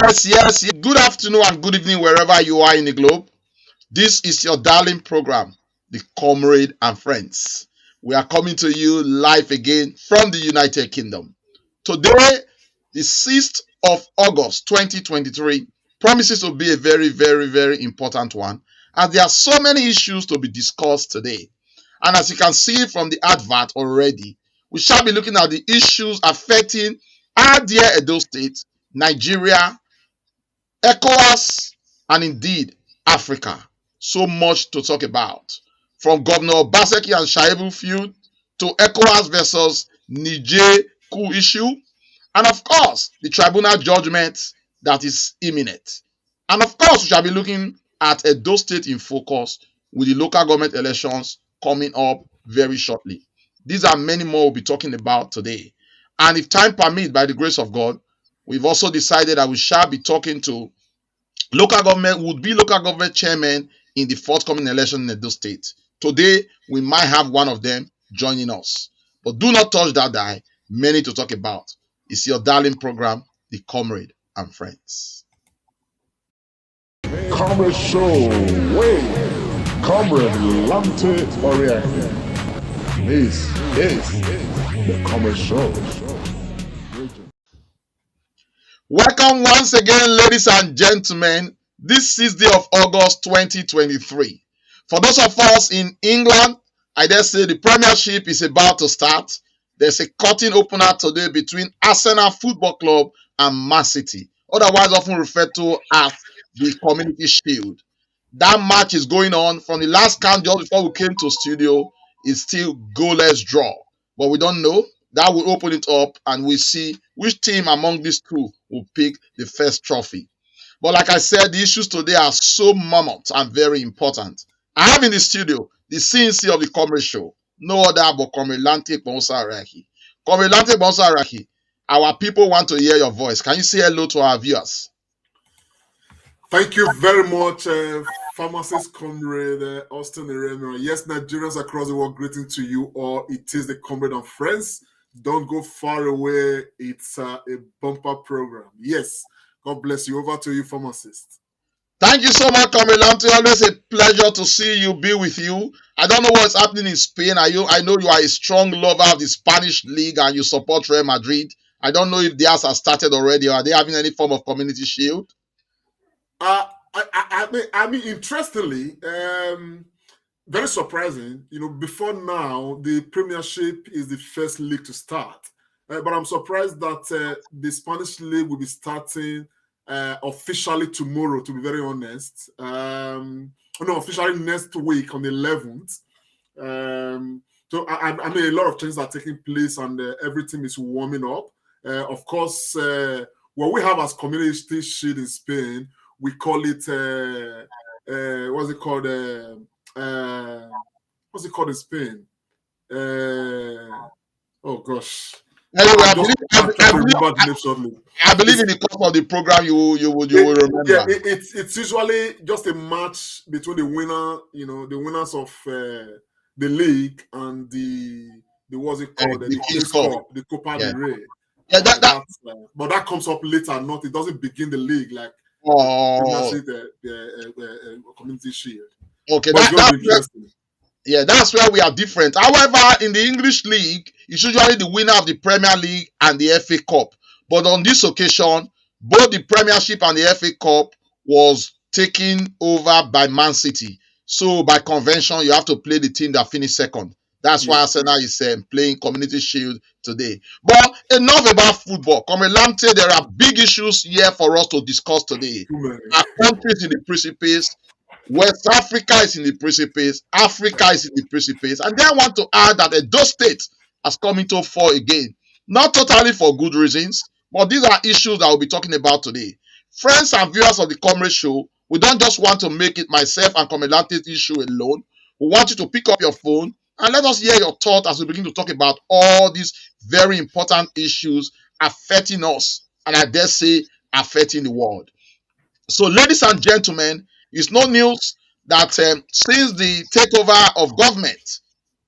Yes. Good afternoon and good evening wherever you are in the globe. This is your darling program, The Comrade and Friends. We are coming to you live again from the United Kingdom. Today, the 6th of August 2023, promises to be a very important one, as there are so many issues to be discussed today. And as you can see from the advert already, we shall be looking at the issues affecting our dear Edo State, Nigeria, Ecowas, and indeed Africa. So much to talk about. From Governor Obaseki and Shaibu feud to Ecowas versus Niger coup issue, and of course, the tribunal judgment that is imminent. And of course, we shall be looking at Edo State in focus with the local government elections coming up very shortly. These are many more we'll be talking about today. And if time permits, by the grace of God, we've also decided that we shall be talking to local government chairman in the forthcoming election in Edo State. Today, we might have one of them joining us. But do not touch that die. Many to talk about. It's your darling program, The Comrade and Friends. Comrade Show, way, Comrade Lante Oriente. This is the Comrade Show. Welcome once again, ladies and gentlemen. This 6th day of August 2023. For those of us in England, I dare say the Premiership is about to start. There's a curtain opener today between Arsenal Football Club and Man City, otherwise often referred to as the Community Shield. That match is going on. From the last count just before we came to studio, it's still goalless draw. But we don't know. That will open it up and we'll see which team among these two will pick the first trophy. But like I said, the issues today are so mammoth and very important. I have in the studio the CNC of the Comrade Show, no other but Comrade Lante Bonsaraki. Comrade Lante Bonsaraki, our people want to hear your voice. Can you say hello to our viewers? Thank you very much, pharmacist comrade Austin Iremio. Yes, Nigerians across the world, greeting to you all. It is the Comrade and Friends. Don't go far away. It's a bumper program. Yes, God bless you. Over to you, pharmacist. Thank you so much, Comrade Lante. Always a pleasure to see you, be with you. I don't know what's happening in Spain. I know you are a strong lover of the Spanish league and you support Real Madrid. I don't know if theirs has started already or are they having any form of community shield? I mean, interestingly, very surprising. You know, before now, the Premiership is the first league to start. But I'm surprised that the Spanish league will be starting officially tomorrow, to be very honest. No, officially next week on the 11th. So, I mean, a lot of changes are taking place and everything is warming up. Of course, what we have as Community Shield in Spain, we call it, what's it called? What's it called in Spain? Oh gosh. Anyway, I believe in the course of the program you will remember. Yeah, it's usually just a match between the winner, the winners of the league and the what's it called? The King's Cup, the Copa del Rey. Yeah, but that comes up later. It doesn't begin the league like the Community Shield. Okay, that's where we are different. However, in the English league, it's usually the winner of the Premier League and the FA Cup. But on this occasion, both the Premiership and the FA Cup was taken over by Man City. So by convention, you have to play the team that finished second. That's why Arsenal is playing Community Shield today. But enough about football. Comrade Lante, there are big issues here for us to discuss today. Our country is in the precipice. West Africa is in the precipice. Africa is in the precipice. And then I want to add that Edo State has come into fore again. Not totally for good reasons, but these are issues that we'll be talking about today. Friends and viewers of the Comrade Show, we don't just want to make it myself and Comrade Lante's issue alone. We want you to pick up your phone and let us hear your thoughts as we begin to talk about all these very important issues affecting us, and I dare say affecting the world. So, ladies and gentlemen, it's no news that since the takeover of government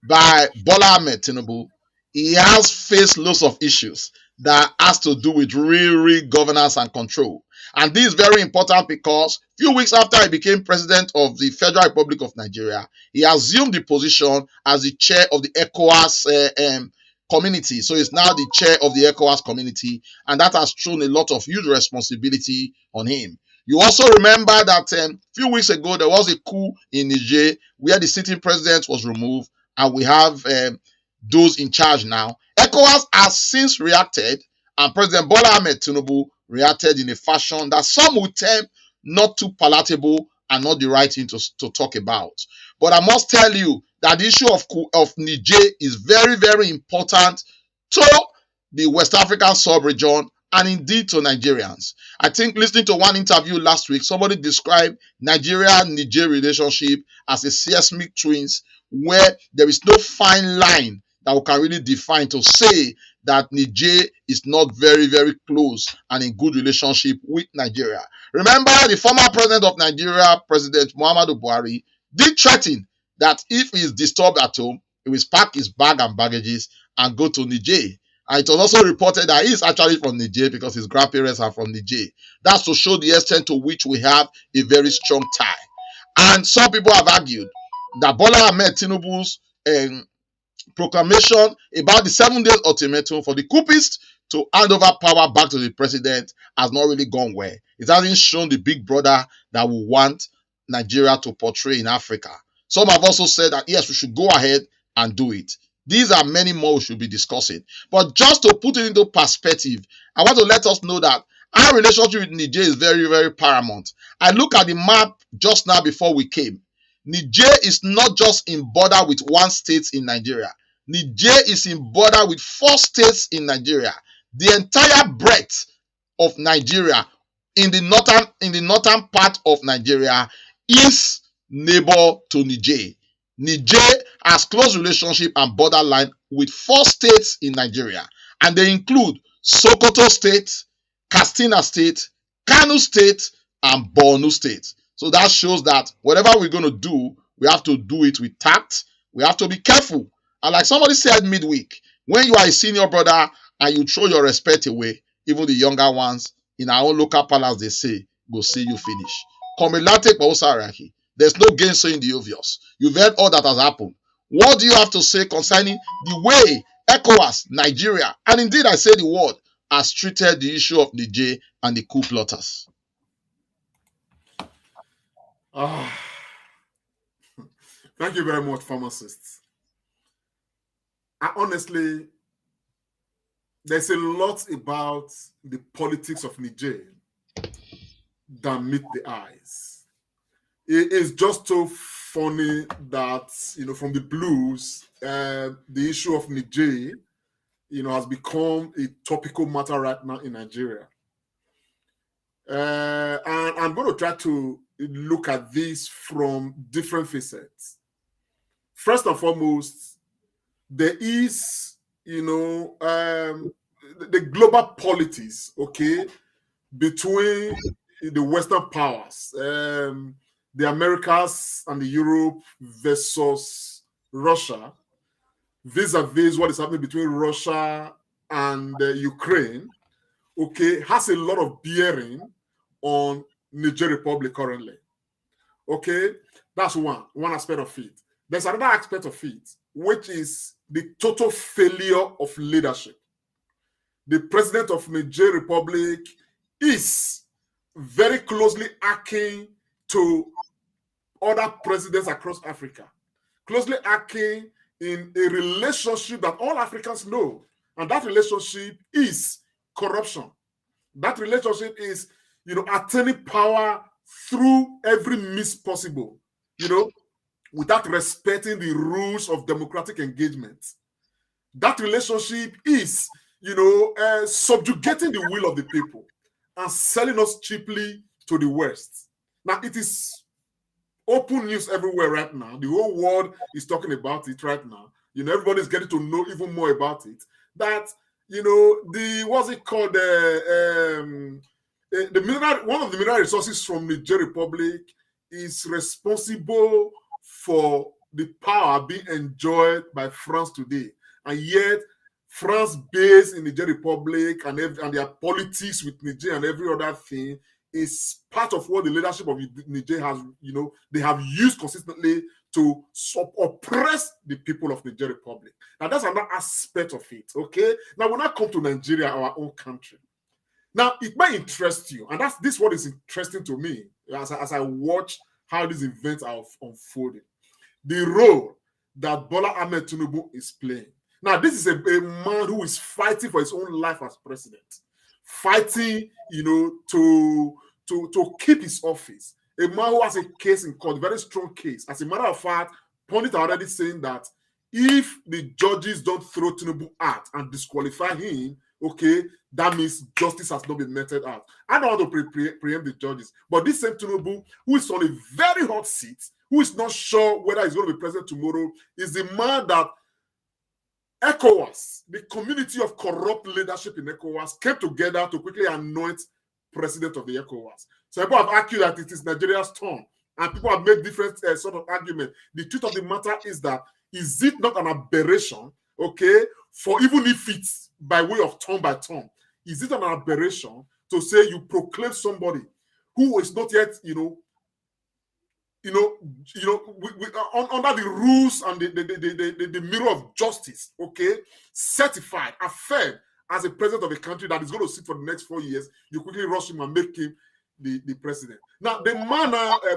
by Bola Ahmed Tinubu, he has faced lots of issues that has to do with real governance and control. And this is very important because a few weeks after he became president of the Federal Republic of Nigeria, he assumed the position as the chair of the Ecowas community. So he's now the chair of the Ecowas community, and that has thrown a lot of huge responsibility on him. You also remember that a few weeks ago, there was a coup in Niger where the sitting president was removed, and we have those in charge now. ECOWAS has since reacted, and President Bola Ahmed Tinubu reacted in a fashion that some would term not too palatable and not the right thing to talk about. But I must tell you that the issue of Niger is very, very important to the West African sub-region and indeed to Nigerians. I think listening to one interview last week, somebody described Nigeria-Niger relationship as a seismic twins where there is no fine line that we can really define to say that Niger is not very, very close and in good relationship with Nigeria. Remember, the former president of Nigeria, President Muhammadu Buhari, did threaten that if he is disturbed at home, he will pack his bag and baggages and go to Niger. And it was also reported that he is actually from Niger because his grandparents are from Niger. That's to show the extent to which we have a very strong tie. And some people have argued that Bola Ahmed Tinubu's proclamation about the 7 days ultimatum for the coupists to hand over power back to the president has not really gone well. It hasn't shown the big brother that we want Nigeria to portray in Africa. Some have also said that yes, we should go ahead and do it. These are many more we should be discussing. But just to put it into perspective, I want to let us know that our relationship with Niger is very, very paramount. I look at the map just now before we came. Niger is not just in border with one state in Nigeria. Niger is in border with 4 states in Nigeria. The entire breadth of Nigeria in the northern part of Nigeria is neighbor to Niger. Niger has close relationship and borderline with 4 states in Nigeria, and they include Sokoto State, Katsina State, Kano State, and Borno State. So that shows that whatever we're going to do, we have to do it with tact. We have to be careful. And like somebody said midweek, when you are a senior brother and you throw your respect away, even the younger ones in our own local palace, they say, go see you finish. There's no gainsaying the obvious. You've heard all that has happened. What do you have to say concerning the way ECOWAS, Nigeria, and indeed I say the word, has treated the issue of Niger and the coup plotters? Thank you very much, pharmacists. Honestly, there's a lot about the politics of Niger that meet the eyes. It is just so funny that, from the blues, the issue of Niger, has become a topical matter right now in Nigeria. And I'm going to try to look at this from different facets. First and foremost, there is, the global politics, okay, between the Western powers, the Americas and the Europe versus Russia, vis-a-vis what is happening between Russia and Ukraine, okay, has a lot of bearing on Niger Republic currently. Okay, that's one aspect of it. There's another aspect of it, which is the total failure of leadership. The president of Niger Republic is very closely akin to other presidents across Africa, closely akin in a relationship that all Africans know, and that relationship is corruption. That relationship is, attaining power through every means possible, without respecting the rules of democratic engagement. That relationship is, subjugating the will of the people and selling us cheaply to the West. Now, it is open news everywhere right now. The whole world is talking about it right now. Everybody's getting to know even more about it. That, what's it called? One of the mineral resources from Niger Republic is responsible for the power being enjoyed by France today. And yet, France based in Niger Republic and their politics with Niger and every other thing is part of what the leadership of Niger has, they have used consistently to oppress the people of Niger Republic. Now, that's another aspect of it, okay? Now, when I come to Nigeria, our own country, now, it might interest you, and this what is interesting to me as I watch how these events are unfolding. The role that Bola Ahmed Tinubu is playing. Now, this is a man who is fighting for his own life as president, fighting, to keep his office. A man who has a case in court, very strong case. As a matter of fact, pundits are already saying that if the judges don't throw Tinubu out and disqualify him, okay, that means justice has not been meted out. I don't want to preempt the judges, but this same Tinubu, who is on a very hot seat, who is not sure whether he's going to be president tomorrow, is the man that Ecowas, the community of corrupt leadership in Ecowas, came together to quickly anoint president of the Ecowas. So people have argued that it is Nigeria's turn, and people have made different sort of argument. The truth of the matter is that, is it not an aberration, okay, for even if it's by way of turn by turn, is it an aberration to say you proclaim somebody who is not yet, under the rules and the mirror of justice, okay, certified, affirmed as a president of a country that is going to sit for the next 4 years, you quickly rush him and make him the president. Now, the man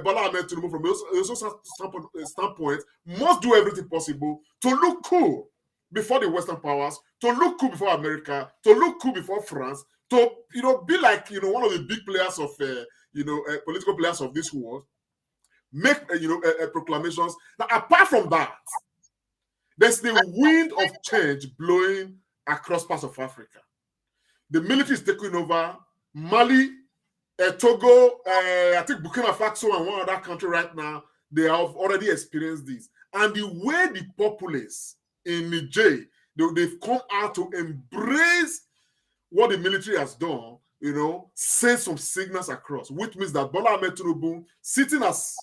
Bola Ahmed Tinubu, from a standpoint, must do everything possible to look cool before the Western powers, to look cool before America, to look cool before France, to be like one of the big players of political players of this world, make proclamations. Now, apart from that, there's the wind of change blowing across parts of Africa. The military is taking over Mali, Togo, I think Burkina Faso and one other country right now. They have already experienced this, and the way the populace in Niger, they've come out to embrace what the military has done, send some signals across, which means that Bola Ahmed Tinubu, sitting as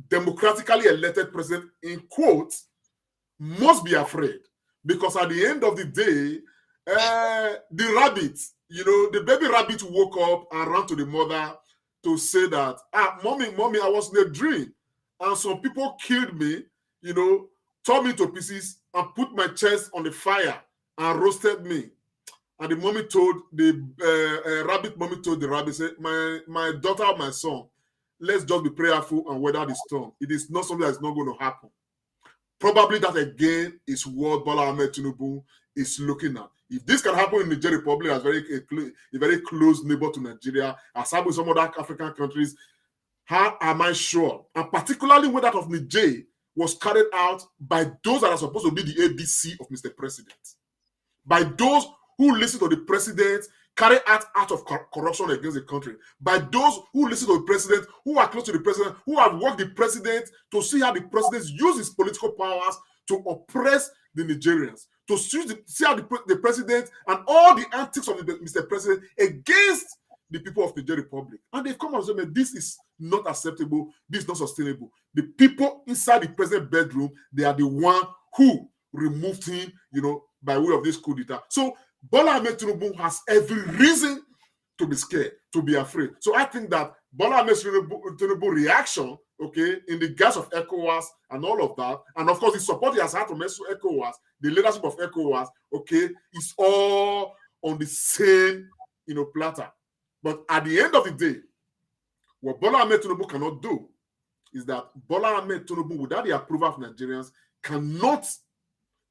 democratically elected president, in quotes, must be afraid, because at the end of the day, the rabbit, the baby rabbit woke up and ran to the mother to say that, mommy, I was in a dream, and some people killed me, tore me to pieces and put my chest on the fire and roasted me. And the mommy told the rabbit mommy told the rabbit, said, my daughter, my son, let's just be prayerful and weather the storm. It is not something that's not going to happen. Probably that again is what Bola Ahmed Tinubu is looking at. If this can happen in Niger Republic, as a very close neighbor to Nigeria, as happened in some other African countries, how am I sure? And particularly when that of Niger was carried out by those that are supposed to be the ABC of Mr. President, by those who listen to the president, carry out act of corruption against the country, by those who listen to the president, who are close to the president, who have worked the president to see how the president uses his political powers to oppress the Nigerians, to see how the president and all the antics of Mr. President against the people of the Niger Republic. And they've come and said, this is not acceptable, this is not sustainable. The people inside the president's bedroom, they are the one who removed him, by way of this coup d'etat. So Bola Ahmed Tinubu has every reason to be scared, to be afraid. So I think that Bola Ahmed Tinubu reaction, okay, in the guise of Ecowas and all of that, and of course the support he has had from Ecowas, the leadership of Ecowas, okay, is all on the same, platter. But at the end of the day, what Bola Ahmed Tinubu cannot do is that Bola Ahmed Tinubu, without the approval of Nigerians, cannot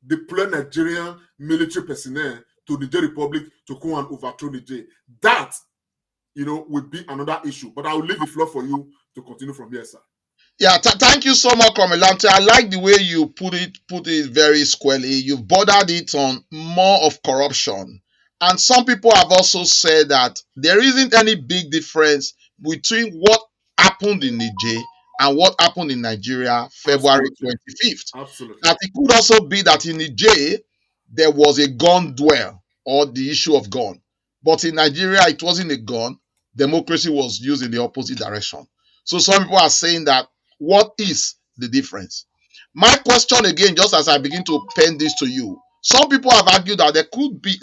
deploy Nigerian military personnel to the Niger Republic to come and overthrow Niger. That, would be another issue. But I will leave the floor for you to continue from here, sir. Yeah, thank you so much, Komilante. I like the way you put it very squarely. You've bordered it on more of corruption. And some people have also said that there isn't any big difference between what happened in Niger and what happened in Nigeria February 25th. Absolutely. That it could also be that in Niger, there was a gun duel or the issue of gun. But in Nigeria, it wasn't a gun. Democracy was used in the opposite direction. So some people are saying that, what is the difference? My question again, just as I begin to pen this to you, some people have argued that there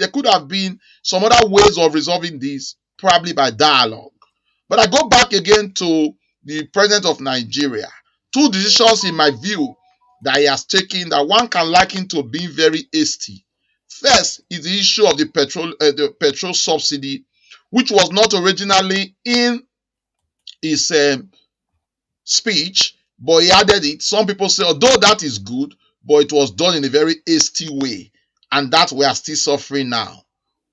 could have been some other ways of resolving this, probably by dialogue. But I go back again to the president of Nigeria. Two decisions, in my view, that he has taken that one can liken to being very hasty. First is the issue of the petrol subsidy, which was not originally in his speech, but he added it. Some people say, although that is good, but it was done in a very hasty way, and that we are still suffering now.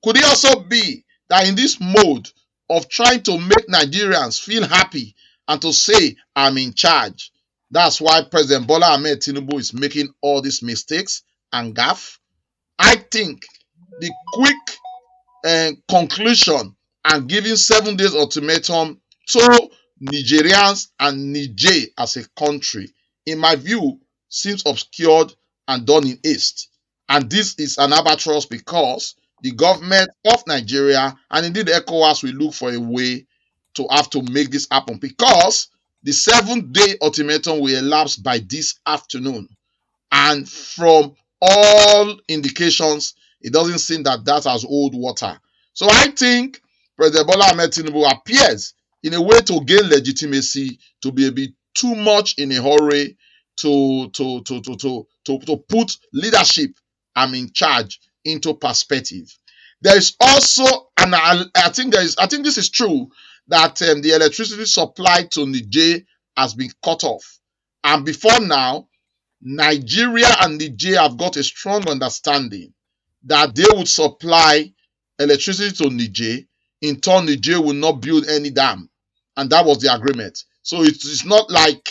Could it also be that in this mode of trying to make Nigerians feel happy and to say, I'm in charge, that's why President Bola Ahmed Tinubu is making all these mistakes and gaffe? I think the quick conclusion and giving 7 days ultimatum to Nigerians and Niger as a country, in my view, seems obscured and done in haste. And this is an albatross because the government of Nigeria and indeed Ecowas will look for a way to have to make this happen, because the 7-day ultimatum will elapse by this afternoon. And from all indications, it doesn't seem that that has hold water. So I think President Bola Ahmed Tinubu appears in a way to gain legitimacy to be a bit too much in a hurry to put leadership, I'm in charge, into perspective. There is also, and I think this is true, that the electricity supply to Niger has been cut off. And before now, Nigeria and Niger have got a strong understanding that they would supply electricity to Niger. In turn, Niger will not build any dam. And that was the agreement. So it's not like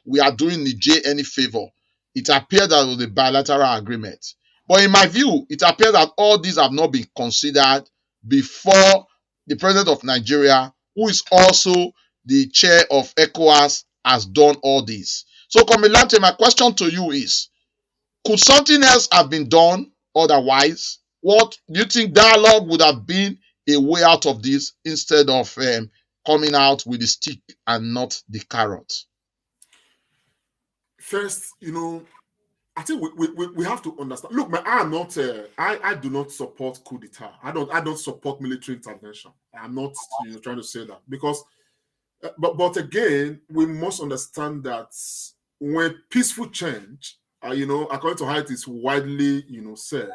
we are doing Niger any favor. It appears that it was a bilateral agreement. But in my view, it appears that all these have not been considered before the president of Nigeria, who is also the chair of ECOWAS, has done all this. So, Komilante, my question to you is, could something else have been done otherwise? What do you think dialogue would have been a way out of this instead of coming out with the stick and not the carrot? First, I think we have to understand. Look, I do not support coup d'etat. I don't support military intervention. I'm not trying to say that, because but again, we must understand that when peaceful change, according to how it is widely said,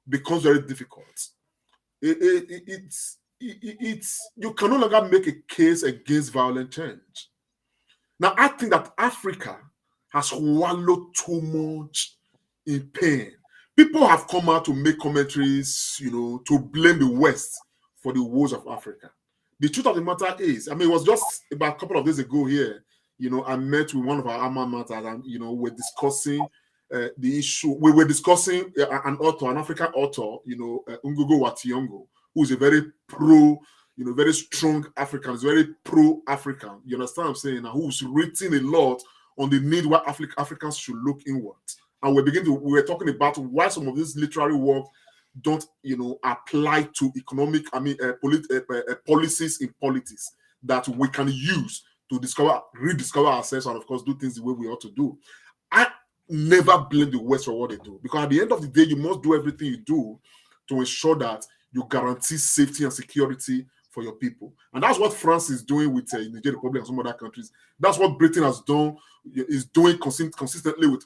becomes very difficult. It's you can no longer make a case against violent change. Now, I think that Africa has swallowed too much in pain. People have come out to make commentaries, to blame the West for the woes of Africa. The truth of the matter is, it was just about a couple of days ago here, I met with one of our alma mater, and, we're discussing the issue. We were discussing an African author, Ngugo Wationgo, who's a very very strong African, is very pro-African. You understand what I'm saying? And who's written a lot on the need why Africans should look inward. And we were talking about why some of this literary work don't, apply to economic, policies in politics that we can use to rediscover ourselves, and of course do things the way we ought to do. I never blame the West for what they do, because at the end of the day, you must do everything you do to ensure that you guarantee safety and security for your people. And that's what France is doing with Niger Republic and some other countries. That's what Britain is doing consistently with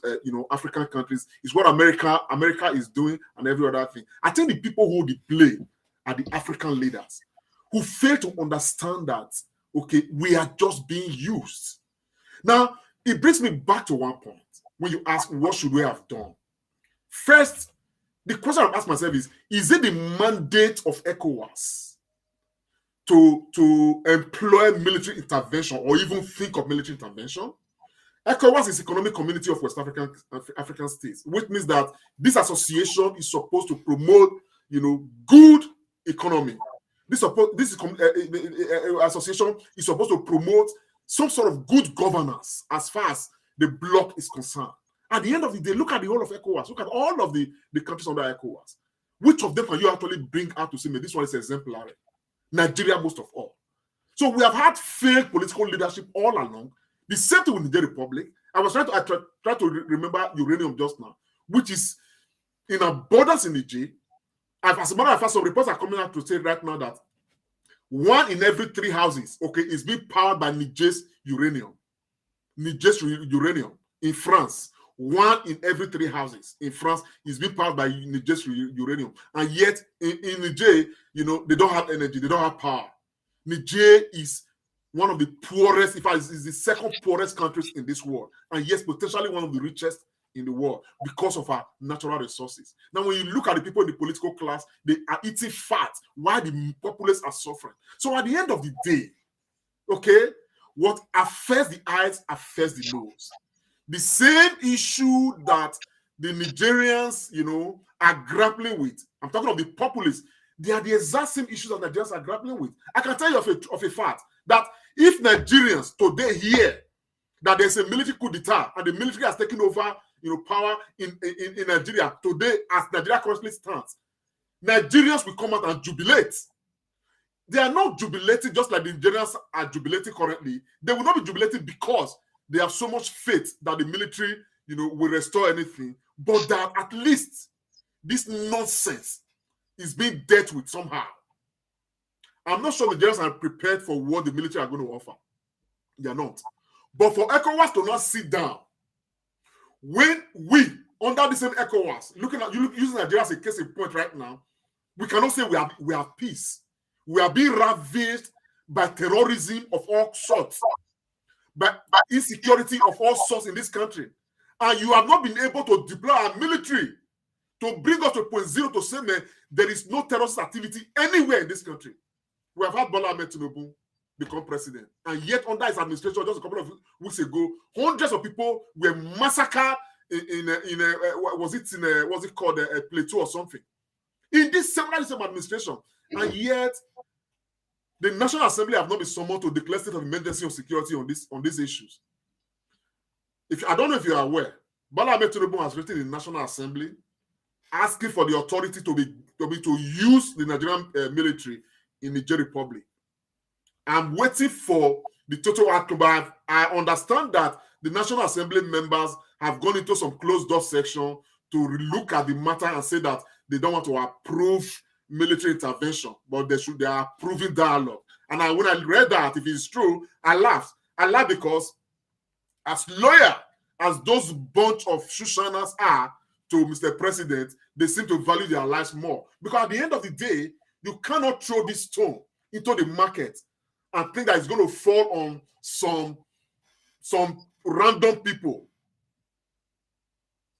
African countries. It's what America is doing, and every other thing. I think the people who the blame are the African leaders who fail to understand that, okay, we are just being used. Now, it brings me back to one point when you ask, what should we have done? First, the question I'm asking myself is it the mandate of ECOWAS to employ military intervention or even think of military intervention? ECOWAS is Economic Community of West African States, which means that this association is supposed to promote, good economy. This association is supposed to promote some sort of good governance as far as the bloc is concerned. At the end of the day, look at the whole of ECOWAS. Look at all of the countries under ECOWAS. Which of them can you actually bring out to say, this one is exemplary? Nigeria, most of all. So we have had failed political leadership all along. The same thing with the Niger Republic. I was trying to remember uranium just now, which is in abundance in Niger. As a matter of fact, some reports are coming out to say right now that 1 in every 3 houses, okay, is being powered by Niger's uranium. Niger's uranium in France. 1 in every 3 houses in France is being powered by Niger's uranium. And yet, in Niger, you know, they don't have energy, they don't have power. Niger is one of the poorest, in fact, is the second poorest countries in this world. And yes, potentially one of the richest in the world because of our natural resources. Now, when you look at the people in the political class, they are eating fat while the populace are suffering. So at the end of the day, okay, what affects the eyes affects the nose. The same issue that the Nigerians, you know, are grappling with. I'm talking of the populace. They are the exact same issues that Nigerians are grappling with. I can tell you of a fact that if Nigerians today hear that there's a military coup d'etat and the military has taken over, you know, power in Nigeria today, as Nigeria currently stands, Nigerians will come out and jubilate. They are not jubilating just like the Nigerians are jubilating currently. They will not be jubilating because they have so much faith that the military, you know, will restore anything, but that at least this nonsense is being dealt with somehow. I'm not sure the Nigerians are prepared for what the military are going to offer. They are not. But for ECOWAS to not sit down, when we, under the same ECOWAS, using Nigeria as a case in point right now, we cannot say we have peace. We are being ravaged by terrorism of all sorts, by insecurity of all sorts in this country. And you have not been able to deploy our military to bring us to point zero to say, man, there is no terrorist activity anywhere in this country. We have had Bola Ahmed Tinubu become president. And yet under his administration, just a couple of weeks ago, hundreds of people were massacred what's it called, a plateau or something. In this same administration. And yet, the National Assembly have not been summoned to declare state of emergency on security on these issues. I don't know if you are aware, Bola Ahmed Tinubu has written in the National Assembly asking for the authority to use the Nigerian military in the Niger Republic. I'm waiting for the total outcome. I understand that the National Assembly members have gone into some closed door section to look at the matter and say that they don't want to approve military intervention, but they are approving dialogue. And when I read that, if it's true, I laughed. I laughed because as loyal as those bunch of Shushanas are to Mr. President, they seem to value their lives more. Because at the end of the day, you cannot throw this stone into the market and think that it's going to fall on some random people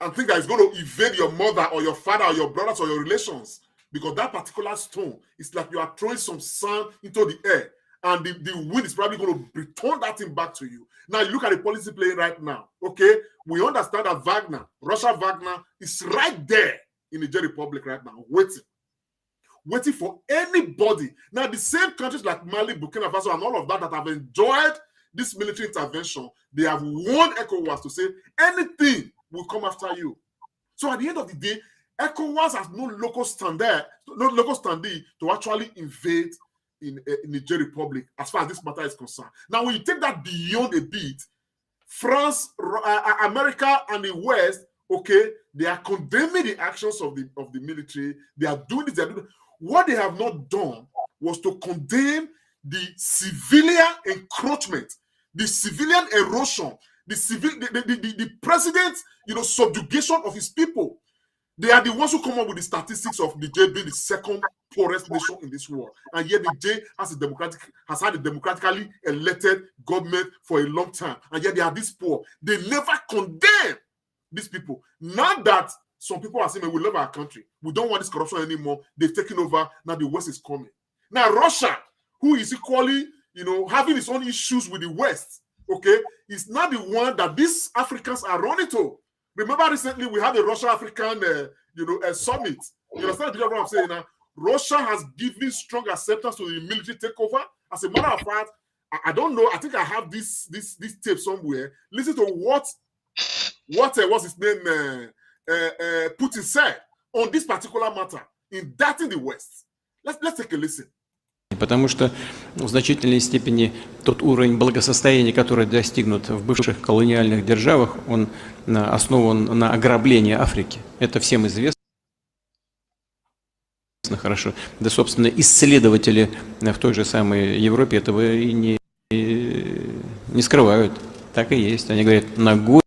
and think that it's going to evade your mother or your father or your brothers or your relations. Because that particular stone is like you are throwing some sand into the air and the wind is probably going to return that thing back to you. Now, you look at the policy playing right now, okay? We understand that Russia Wagner is right there in the Niger Republic right now, waiting for anybody. Now, the same countries like Mali, Burkina Faso, and all of that have enjoyed this military intervention, they have warned ECOWAS to say anything will come after you. So at the end of the day, ECOWAS has no local standing to actually invade in Niger Republic as far as this matter is concerned. Now, when you take that beyond a bit, France, America, and the West, okay, they are condemning the actions of the military. They are doing this. What they have not done was to condemn the civilian encroachment, the civilian erosion, the president's subjugation of his people. They are the ones who come up with the statistics of Niger being the second poorest nation in this world. And yet Niger has had a democratically elected government for a long time. And yet they are this poor. They never condemn these people. Now that some people are saying, we love our country, we don't want this corruption anymore, they've taken over, now the West is coming. Now Russia, who is equally, having its own issues with the West, okay, is not the one that these Africans are running to. Remember recently we had a Russia-African, summit. You understand what I'm saying now? Russia has given strong acceptance to the military takeover. As a matter of fact, I don't know. I think I have this tape somewhere. Listen to what's his name? Putin said on this particular matter, indicting the West. Let's take a listen. Потому что в значительной степени тот уровень благосостояния, который достигнут в бывших колониальных державах, он основан на ограблении Африки. Это всем известно. хорошо. Да, собственно, исследователи в той же самой Европе этого и не скрывают. Так и есть. Они говорят, на горе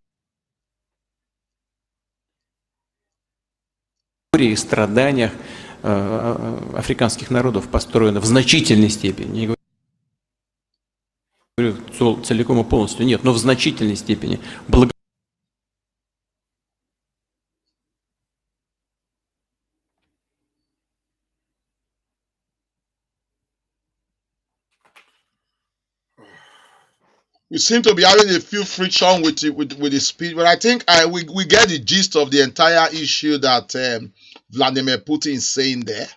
и страданиях африканских народов построено в значительной степени. Не говорю целиком и полностью, нет, но в значительной степени. We seem to be having a few friction with the speed, but I think we get the gist of the entire issue that Vladimir Putin is saying there.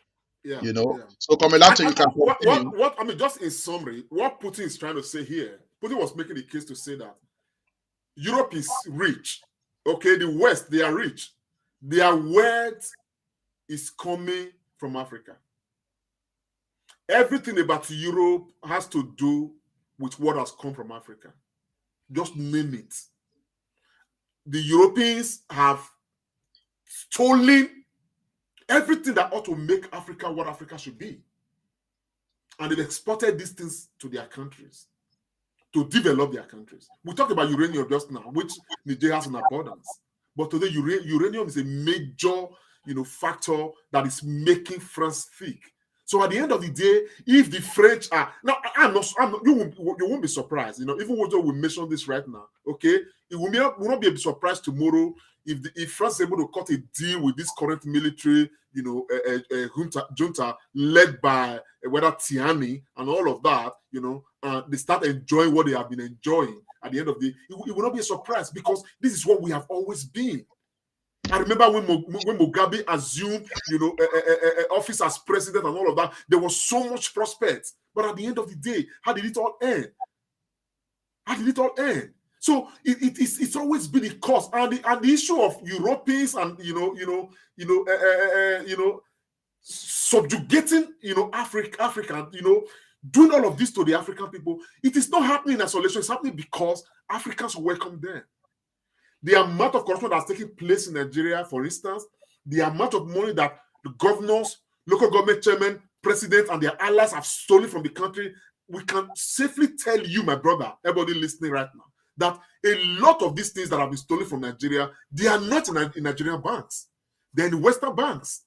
Yeah, you know. yeah. So, Comelato, you can continue. What I mean, just in summary, what Putin is trying to say here, Putin was making the case to say that Europe is rich. Okay, the West, they are rich. Their wealth is coming from Africa. Everything about Europe has to do with what has come from Africa. Just name it. The Europeans have stolen everything that ought to make Africa what Africa should be. And they've exported these things to their countries to develop their countries. We talked about uranium just now, which Nigeria has in abundance. But today, uranium is a major, factor that is making France thick. So at the end of the day, if the French are now, you won't be surprised. Even though we mention this right now, okay, it will not be a surprise tomorrow if France is able to cut a deal with this current military, junta led by whether Tiani and all of that, they start enjoying what they have been enjoying. At the end of the day, it will not be a surprise because this is what we have always been. I remember when Mugabe assumed, office as president and all of that, there was so much prospect. But at the end of the day, how did it all end? So it's always been a cause, and the issue of Europeans and subjugating African, doing all of this to the African people. It is not happening in isolation. It's happening because Africans welcome them. The amount of corruption that's taking place in Nigeria, for instance, the amount of money that the governors, local government chairmen, presidents, and their allies have stolen from the country, we can safely tell you, my brother, everybody listening right now, that a lot of these things that have been stolen from Nigeria, they are not in Nigerian banks. They're in Western banks.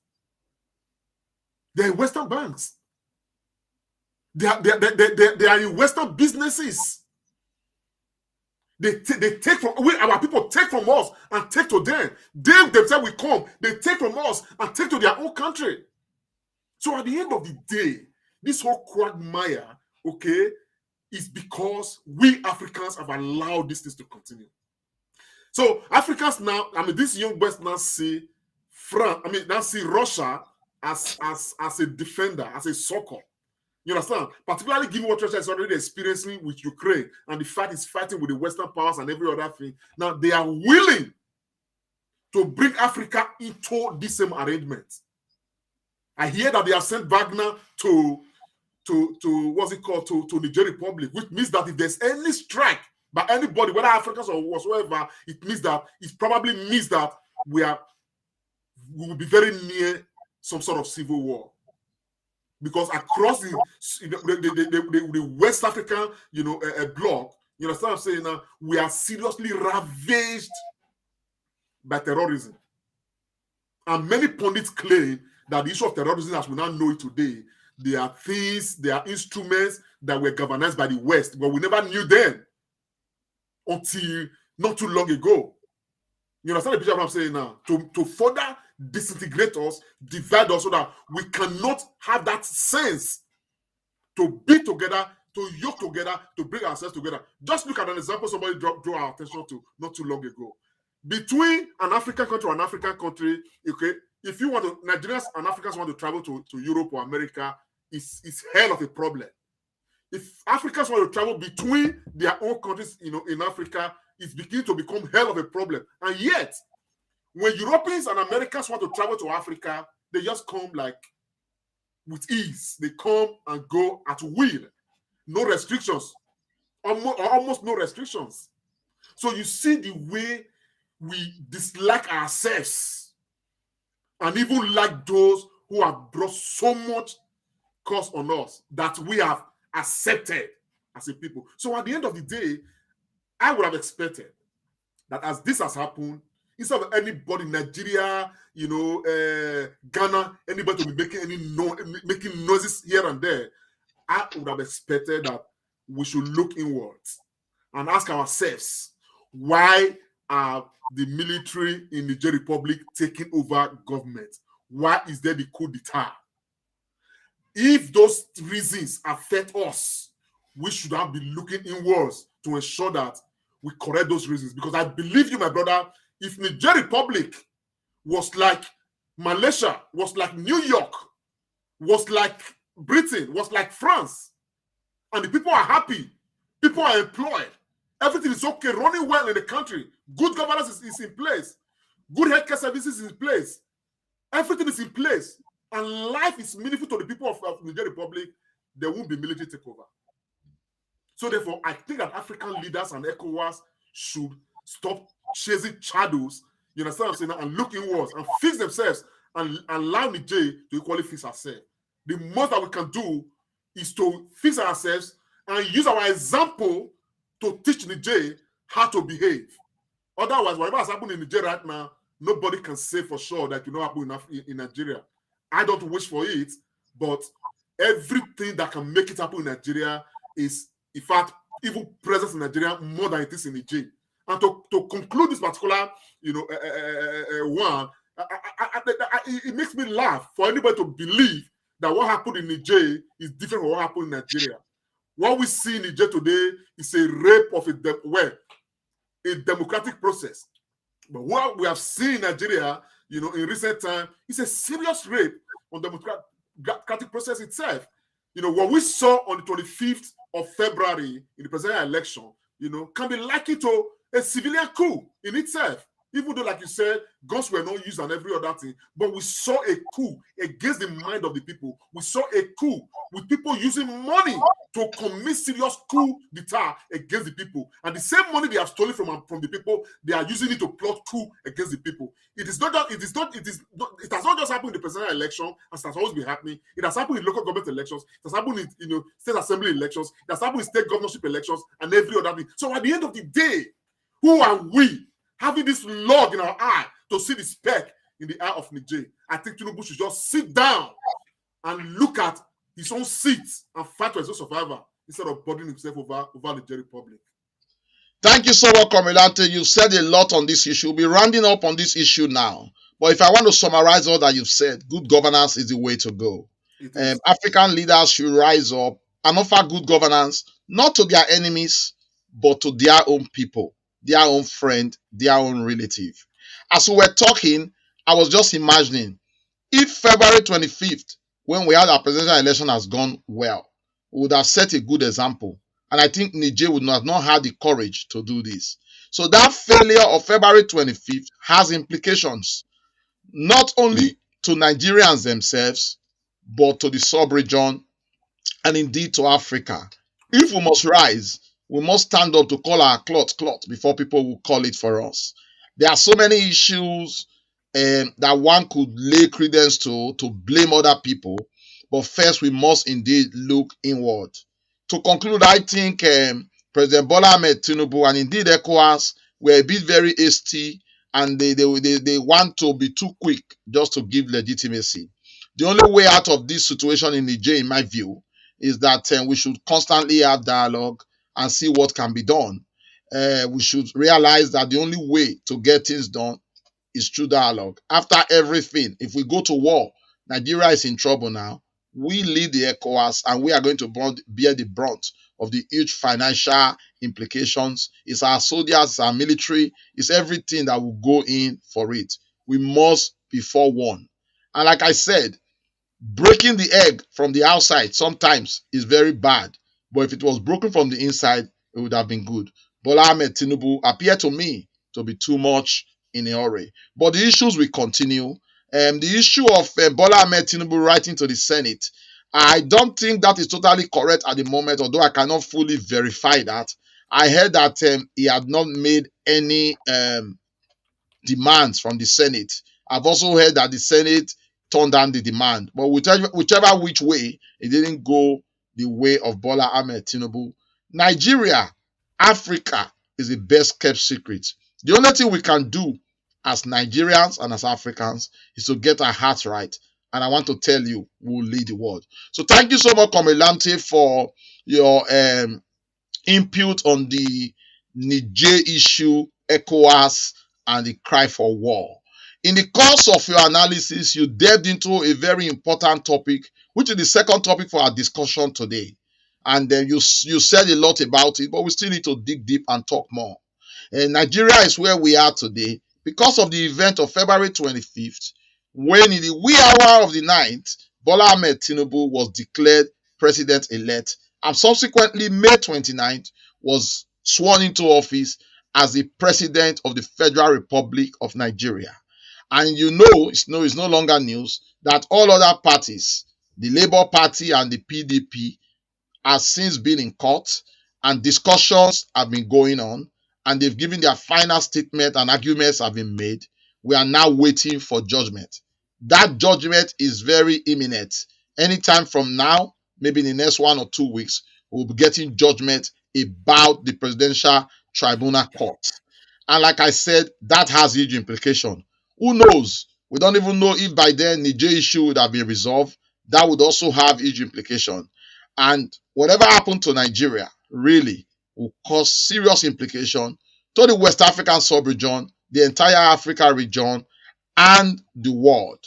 They are in Western businesses. They take from our people take from us and take to them. They themselves will come. They take from us and take to their own country. So at the end of the day, this whole quagmire, okay, is because we Africans have allowed these things to continue. So Africans now, this young West now see Russia as a defender, as a succor. You understand? Particularly given what Russia is already experiencing with Ukraine and the fact it's fighting with the Western powers and every other thing. Now they are willing to bring Africa into this same arrangement. I hear that they have sent Wagner to what's it called, to Niger Republic, which means that if there's any strike by anybody, whether Africans or whatsoever, it probably means that we will be very near some sort of civil war. Because across the West African, bloc, you understand what I'm saying now? We are seriously ravaged by terrorism. And many pundits claim that the issue of terrorism, as we now know it today, they are things, they are instruments that were galvanized by the West, but we never knew them until not too long ago. You understand the picture of what I'm saying now? To further disintegrate us, divide us, so that we cannot have that sense to be together, to yoke together, to bring ourselves together. Just look at an example somebody drew our attention to not too long ago. Between an African country or an African country, okay, if you want to, Nigerians and Africans want to travel to Europe or America, it's hell of a problem. If Africans want to travel between their own countries, in Africa, it's beginning to become hell of a problem. And yet, when Europeans and Americans want to travel to Africa, they just come like with ease. They come and go at will. No restrictions. Almost no restrictions. So you see the way we dislike ourselves and even like those who have brought so much cost on us that we have accepted as a people. So at the end of the day, I would have expected that as this has happened, instead of anybody, Nigeria, Ghana, anybody to be making noises here and there, I would have expected that we should look inwards and ask ourselves, why are the military in the Niger Republic taking over government? Why is there the coup d'etat? If those reasons affect us, we should have been looking inwards to ensure that we correct those reasons. Because I believe you, my brother, if Niger Republic was like Malaysia, was like New York, was like Britain, was like France, and the people are happy, people are employed, everything is okay, running well in the country, good governance is in place, good healthcare services is in place, everything is in place, and life is meaningful to the people of Niger Republic, there won't be military takeover. So therefore, I think that African leaders and Ecowas should stop chasing shadows, you understand what I'm saying, and look inwards and fix themselves and allow Niger to equally fix ourselves. The most that we can do is to fix ourselves and use our example to teach Niger how to behave. Otherwise, whatever has happened in Niger right now, nobody can say for sure that it will not happen in Nigeria. I don't wish for it, but everything that can make it happen in Nigeria is, in fact, even present in Nigeria more than it is in Niger. And to conclude this particular, one, it makes me laugh for anybody to believe that what happened in Niger is different from what happened in Nigeria. What we see in Niger today is a rape of a democratic process. But what we have seen in Nigeria, in recent time, is a serious rape on the democratic process itself. What we saw on the 25th of February in the presidential election, can be likened to a civilian coup in itself. Even though, like you said, guns were not used and every other thing, but we saw a coup against the mind of the people. We saw a coup with people using money to commit serious coup d'etat against the people. And the same money they have stolen from the people, they are using it to plot coup against the people. It has not just happened in the presidential election, as has always been happening. It has happened in local government elections. It has happened in state assembly elections. It has happened in state governorship elections and every other thing. So at the end of the day, who are we having this log in our eye to see the speck in the eye of Niger? I think Tinubu should just sit down and look at his own seat and fight for his own survivor instead of burdening himself over Niger Republic. Thank you so much, Comilante. You've said a lot on this issue. We'll be rounding up on this issue now. But if I want to summarize all that you've said, good governance is the way to go. African leaders should rise up and offer good governance, not to their enemies, but to their own people, their own friend, their own relative. As we were talking, I was just imagining, if February 25th, when we had our presidential election, has gone well, we would have set a good example. And I think Niger would not have had the courage to do this. So that failure of February 25th has implications, not only to Nigerians themselves, but to the sub-region and indeed to Africa. If we must rise, we must stand up to call our cloth before people will call it for us. There are so many issues that one could lay credence to blame other people. But first, we must indeed look inward. To conclude, I think President Bola Ahmed Tinubu and indeed ECOWAS were a bit very hasty, and they want to be too quick just to give legitimacy. The only way out of this situation in Niger, in my view, is that we should constantly have dialogue and see what can be done. We should realize that the only way to get things done is through dialogue. After everything, if we go to war, Nigeria is in trouble now. We lead the ECOWAS and we are going to bear the brunt of the huge financial implications. It's our soldiers, it's our military, it's everything that will go in for it. We must be forewarned. And like I said, breaking the egg from the outside sometimes is very bad. But if it was broken from the inside, it would have been good. Bola Ahmed Tinubu appeared to me to be too much in a hurry. But the issues will continue. The issue of Bola Ahmed Tinubu writing to the Senate, I don't think that is totally correct at the moment, although I cannot fully verify that. I heard that he had not made any demands from the Senate. I've also heard that the Senate turn down the demand. But whichever which way, it didn't go the way of Bola Ahmed Tinubu. Nigeria, Africa is the best kept secret. The only thing we can do as Nigerians and as Africans is to get our hearts right. And I want to tell you, we'll lead the world. So thank you so much, Komelante, for your input on the Niger issue, Ecowas, and the cry for war. In the course of your analysis, you delved into a very important topic, which is the second topic for our discussion today. And then you said a lot about it, but we still need to dig deep and talk more. Nigeria is where we are today because of the event of February 25th, when in the wee hour of the night, Bola Ahmed Tinubu was declared president-elect, and subsequently May 29th was sworn into office as the president of the Federal Republic of Nigeria. And it's no longer news that all other parties, the Labour Party and the PDP, have since been in court and discussions have been going on, and they've given their final statement and arguments have been made. We are now waiting for judgment. That judgment is very imminent. Anytime from now, maybe in the next 1 or 2 weeks, we'll be getting judgment about the Presidential Tribunal Court. And like I said, that has huge implication. Who knows? We don't even know if by then the Niger issue would have been resolved. That would also have huge implication. And whatever happened to Nigeria really will cause serious implication to the West African sub-region, the entire Africa region, and the world.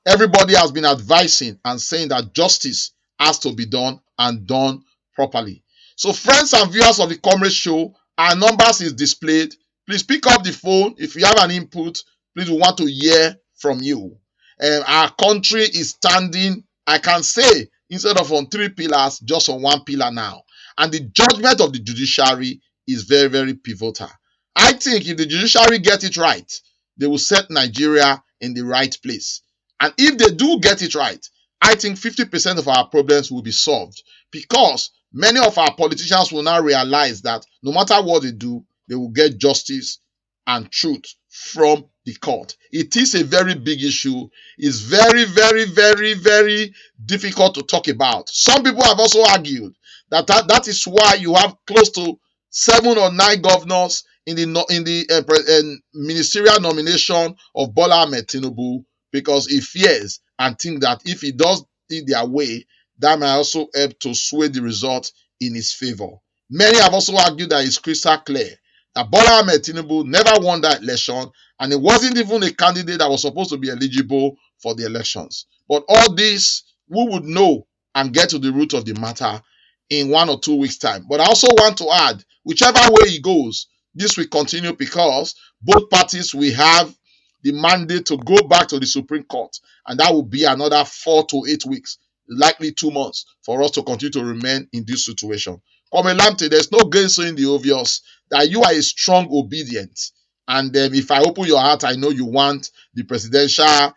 Everybody has been advising and saying that justice has to be done and done properly. So friends and viewers of the Comrade Show, our numbers is displayed. Please pick up the phone. If you have an input, please, we want to hear from you. Our country is standing, I can say, instead of on 3 pillars, just on 1 pillar now. And the judgment of the judiciary is very, very pivotal. I think if the judiciary get it right, they will set Nigeria in the right place. And if they do get it right, I think 50% of our problems will be solved, because many of our politicians will now realize that no matter what they do, they will get justice and truth from the court. It is a very big issue. It's very, very, very, very difficult to talk about. Some people have also argued that is why you have close to 7 or 9 governors in the ministerial nomination of Bola Ahmed Tinubu, because he fears and thinks that if he does it their way, that may also help to sway the result in his favor. Many have also argued that it's crystal clear that Bola Ahmed Tinubu never won that election, and he wasn't even a candidate that was supposed to be eligible for the elections. But all this, we would know and get to the root of the matter in 1 or 2 weeks' time. But I also want to add, whichever way it goes, this will continue because both parties will have the mandate to go back to the Supreme Court, and that will be another 4 to 8 weeks, likely 2 months, for us to continue to remain in this situation. Komelante, there's no gainsaying the obvious that you are a strong obedient. And if I open your heart, I know you want the presidential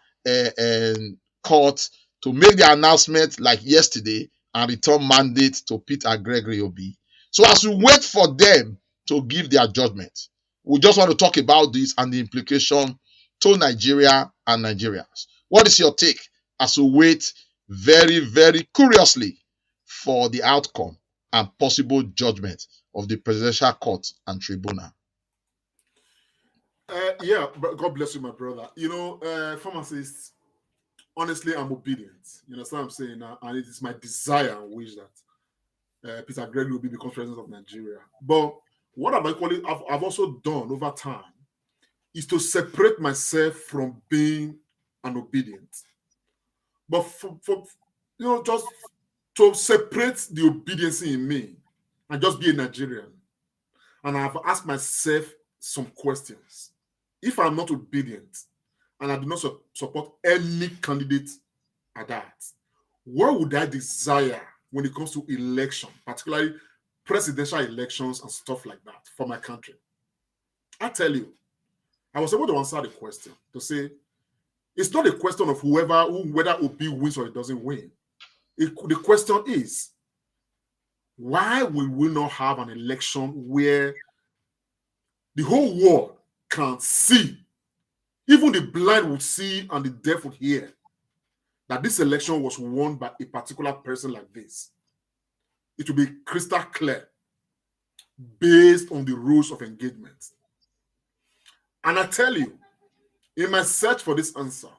court to make the announcement like yesterday and return mandate to Peter Gregory Obi. So as we wait for them to give their judgment, we just want to talk about this and the implication to Nigeria and Nigerians. What is your take as we wait very, very curiously for the outcome and possible judgment of the Presidential Court and Tribunal? Yeah, but God bless you, my brother. Pharmacists, honestly, I'm obedient. You know what I'm saying? And it is my desire and wish that Peter Gregory will become president of Nigeria. But what I've also done over time is to separate myself from being an obedient. But just to separate the obedience in me and just be a Nigerian. And I've asked myself some questions. If I'm not obedient and I do not support any candidate at that, what would I desire when it comes to election, particularly presidential elections and stuff like that for my country? I tell you, I was able to answer the question to say, it's not a question of whether Obi wins or it doesn't win. The question is, why will we not have an election where the whole world can see, even the blind would see and the deaf would hear, that this election was won by a particular person like this, it will be crystal clear based on the rules of engagement. And I tell you, in my search for this answer,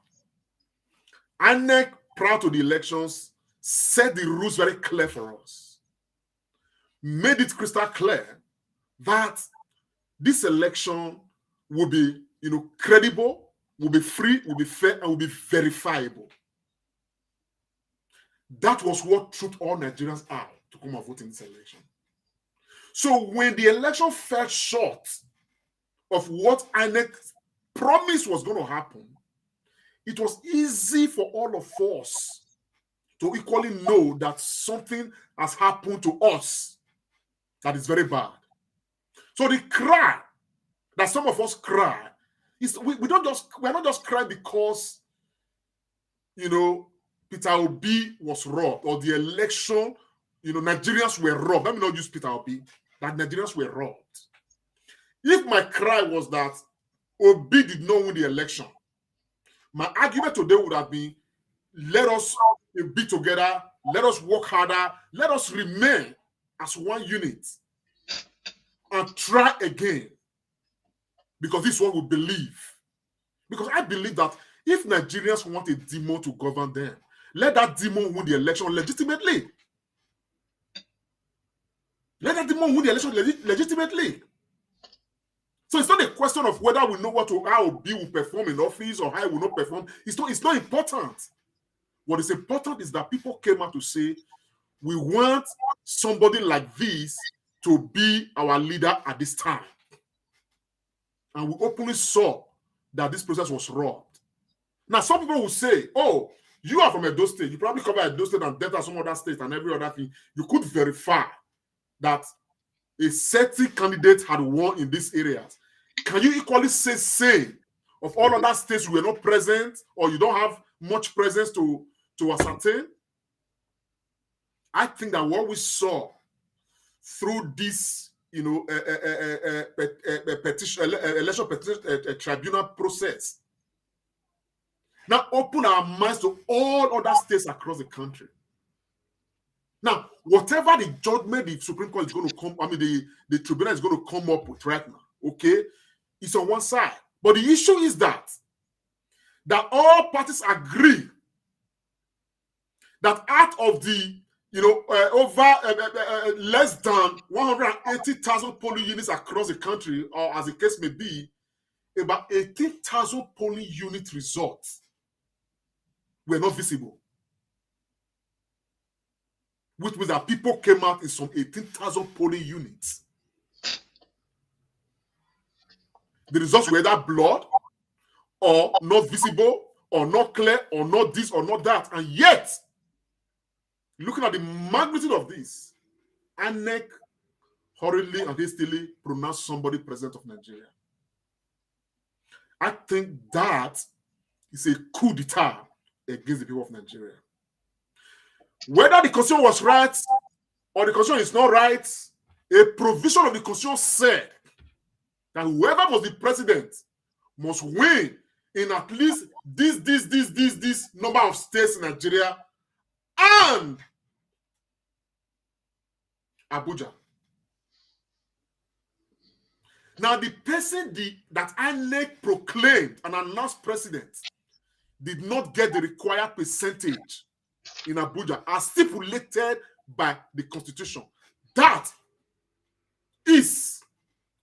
INEC, prior to the elections, set the rules very clear for us, made it crystal clear that this election will be, credible, will be free, will be fair, and will be verifiable. That was what tripped all Nigerians out to come and vote in this election. So when the election fell short of what INEC promised was going to happen, it was easy for all of us to equally know that something has happened to us that is very bad. So the cry that some of us cry is we're not just crying because Peter Obi was robbed, or the election, Nigerians were robbed. Let me not use Peter Obi, that Nigerians were robbed. If my cry was that Obi did not win the election, my argument today would have been, let us be together, let us work harder, let us remain as one unit and try again. Because this is what we believe. Because I believe that if Nigerians want a demon to govern them, let that demon win the election legitimately. Let that demon win the election legitimately. So it's not a question of whether we know how Obi will perform in office or how he will not perform. It's not important. What is important is that people came out to say, we want somebody like this to be our leader at this time. And we openly saw that this process was robbed. Now, some people will say, oh, you are from Edo State. You probably cover Edo State and Delta, some other states and every other thing. You could verify that a certain candidate had won in these areas. Can you equally say same of all other states who were not present, or you don't have much presence to ascertain? I think that what we saw through this, election petition tribunal process now open our minds to all other states across the country. Now, whatever the judgment the Supreme Court is going to come, the tribunal is going to come up with right now, okay, it's on one side. But the issue is that all parties agree that out of the over less than 180,000 polling units across the country, or as the case may be, about 18,000 polling unit results were not visible. Which means that people came out in some 18,000 polling units. The results were either blurred, or not visible, or not clear, or not this, or not that. And yet, looking at the magnitude of this, INEC hurriedly and hastily pronounced somebody president of Nigeria. I think that is a coup d'etat against the people of Nigeria. Whether the constitution was right or the constitution is not right, a provision of the constitution said that whoever must be president must win in at least this number of states in Nigeria and Abuja. Now, the person that INEC proclaimed and announced president did not get the required percentage in Abuja as stipulated by the Constitution. That is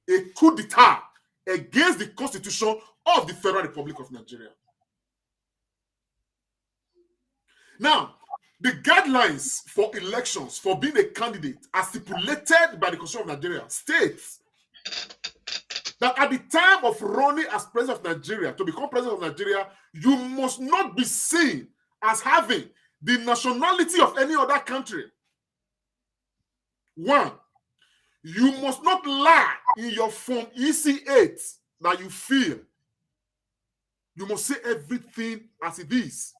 a coup d'etat against the Constitution of the Federal Republic of Nigeria. Now, the guidelines for elections for being a candidate as stipulated by the Constitution of Nigeria states that at the time of running as president of Nigeria, to become president of Nigeria, you must not be seen as having the nationality of any other country. One, you must not lie in your Form EC8 that you feel. You must say everything as it is.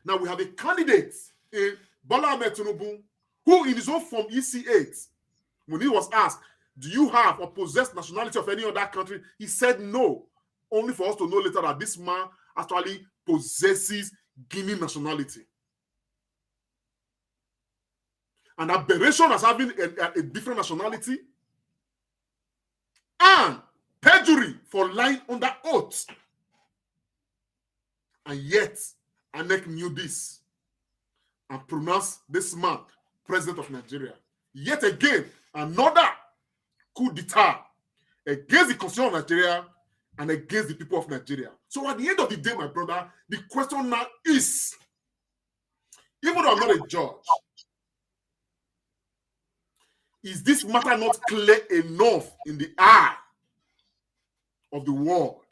Now, we have a candidate in Bola Ahmed Tinubu who in his own Form EC8, when he was asked, do you have or possess nationality of any other country? He said no, only for us to know later that this man actually possesses Guinea nationality. An aberration as having a different nationality, and perjury for lying under oath. And yet, INEC knew this and pronounced this man president of Nigeria. Yet again, another coup d'etat against the constitution of Nigeria and against the people of Nigeria. So at the end of the day, my brother, the question now is, even though I'm not a judge, is this matter not clear enough in the eye of the world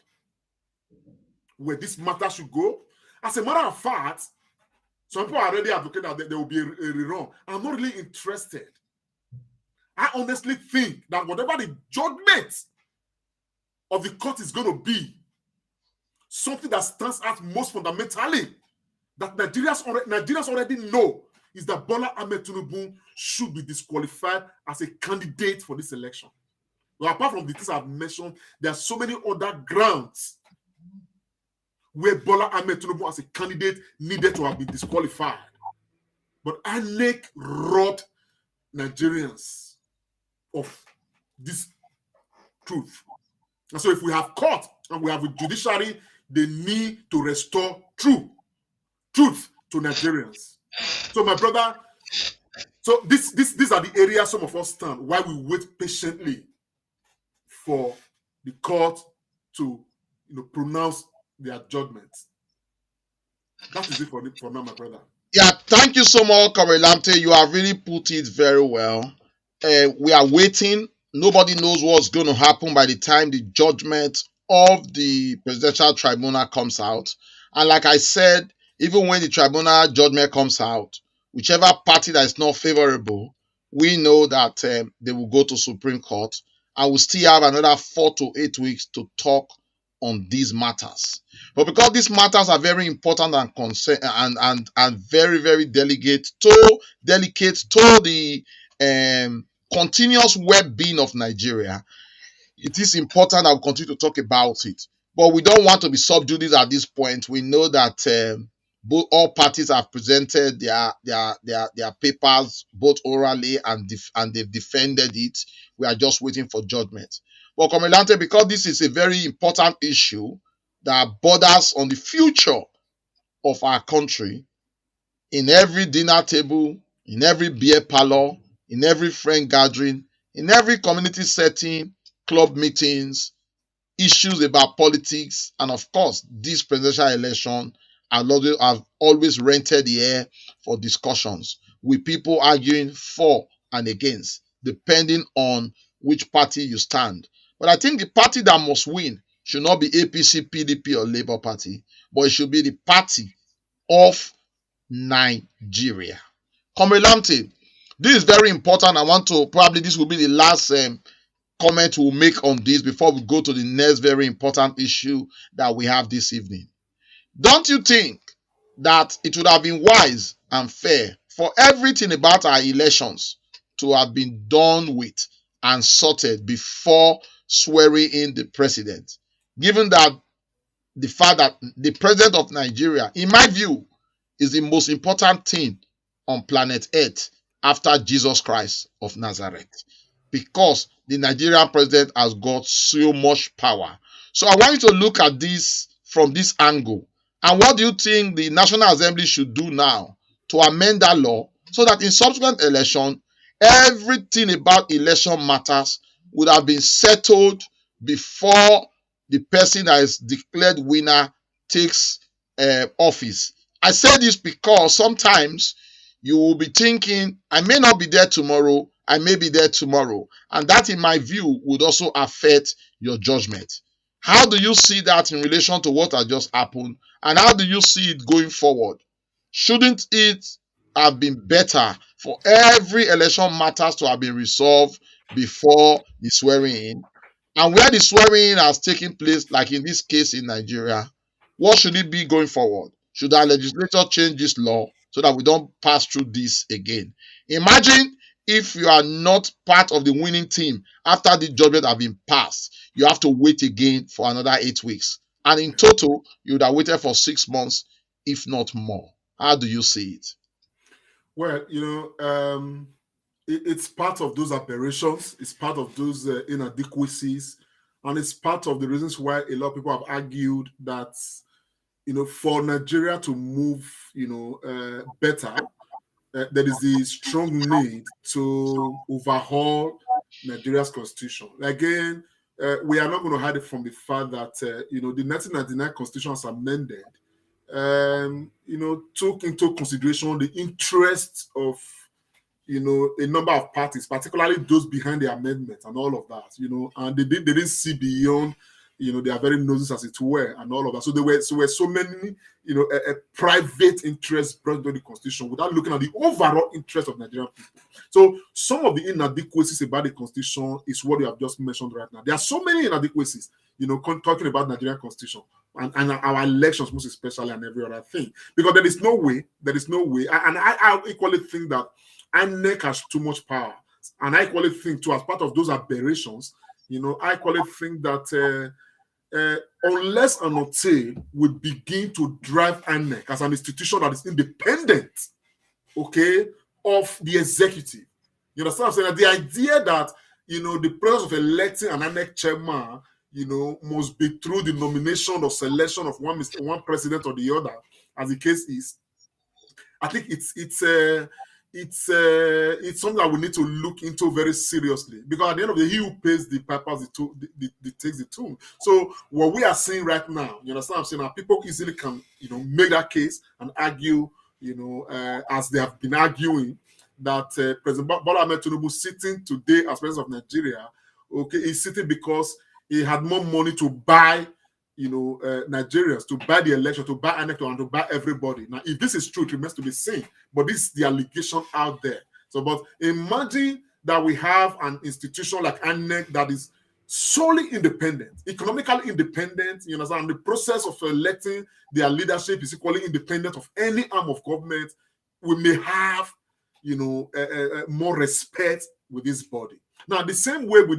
where this matter should go? As a matter of fact, some people are already advocating that there will be a rerun. I'm not really interested. I honestly think that whatever the judgment of the court is going to be, something that stands out most fundamentally, that Nigerians already know, is that Bola Ahmed Tinubu should be disqualified as a candidate for this election. Well, apart from the things I've mentioned, there are so many other grounds where Bola Ahmed Tinubu as a candidate needed to have been disqualified. But INEC robbed Nigerians of this truth. And so if we have court and we have a judiciary, they need to restore truth to Nigerians. So my brother, so these are the areas some of us stand while we wait patiently for the court to pronounce their judgment. That is it for now, my brother. Yeah, thank you so much, Comrade Lamte. You have really put it very well. We are waiting. Nobody knows what's going to happen by the time the judgment of the Presidential Tribunal comes out. And like I said, even when the Tribunal judgment comes out, whichever party that is not favorable, we know that they will go to Supreme Court, and we'll still have another 4 to 8 weeks to talk on these matters. But because these matters are very important and concern and very, very delicate to the continuous well-being of Nigeria, it is important that we continue to talk about it. But we don't want to be subdued at this point. We know that all parties have presented their papers both orally and they've defended it. We are just waiting for judgment. But Comandante, because this is a very important issue that borders on the future of our country, in every dinner table, in every beer parlor, in every friend gathering, in every community setting, club meetings, issues about politics, and of course, this presidential election have always rented the air for discussions, with people arguing for and against, depending on which party you stand. But I think the party that must win should not be APC, PDP, or Labour Party, but it should be the party of Nigeria. Comrade Lamte, this is very important. This will be the last comment we'll make on this before we go to the next very important issue that we have this evening. Don't you think that it would have been wise and fair for everything about our elections to have been done with and sorted before swearing in the president, given that the fact that the president of Nigeria, in my view, is the most important thing on planet Earth after Jesus Christ of Nazareth, because the Nigerian president has got so much power. So I want you to look at this from this angle. And what do you think the National Assembly should do now to amend that law so that in subsequent election, everything about election matters would have been settled before the person that is declared winner takes office? I say this because sometimes you will be thinking, I may not be there tomorrow, I may be there tomorrow. And that, in my view, would also affect your judgment. How do you see that in relation to what has just happened? And how do you see it going forward? Shouldn't it have been better for every election matters to have been resolved before the swearing in? And where the swearing in has taken place, like in this case in Nigeria, what should it be going forward? Should our legislature change this law so that we don't pass through this again? Imagine if you are not part of the winning team after the judgment has been passed. You have to wait again for another 8 weeks. And in total, you would have waited for 6 months if not more. How do you see it? Well, it's part of those aberrations. It's part of those inadequacies, and it's part of the reasons why a lot of people have argued that, for Nigeria to move, better, there is the strong need to overhaul Nigeria's constitution. Again, we are not going to hide it from the fact that, the 1999 constitution as amended, took into consideration the interests of, a number of parties, particularly those behind the amendment and all of that, and they didn't see beyond, their very noses, as it were, and all of that. So there were so many, private interests brought into the constitution without looking at the overall interest of Nigerian people. So some of the inadequacies about the constitution is what you have just mentioned right now. There are so many inadequacies, talking about Nigerian constitution and our elections, most especially, and every other thing, because there is no way, and I equally think that INEC has too much power, and I equally think too, as part of those aberrations, I equally think that unless and until we begin to drive INEC as an institution that is independent, okay, of the executive. You understand what I'm saying? The idea that, the process of electing an INEC chairman, must be through the nomination or selection of one president or the other, as the case is. I think it's something that we need to look into very seriously, because at the end of the day, he who pays the pipers, takes the tune. So what we are seeing right now, you understand what I'm saying? Now, people easily can, make that case and argue, as they have been arguing, that President Bola Ahmed Tinubu sitting today as president of Nigeria, okay, is sitting because he had more money to buy, Nigerians, to buy the election, to buy INEC, and to buy everybody. Now, if this is true, it remains to be seen. But this is the allegation out there. So, but imagine that we have an institution like INEC that is solely independent, economically independent, and the process of electing their leadership is equally independent of any arm of government. We may have, more respect with this body. Now, the same way with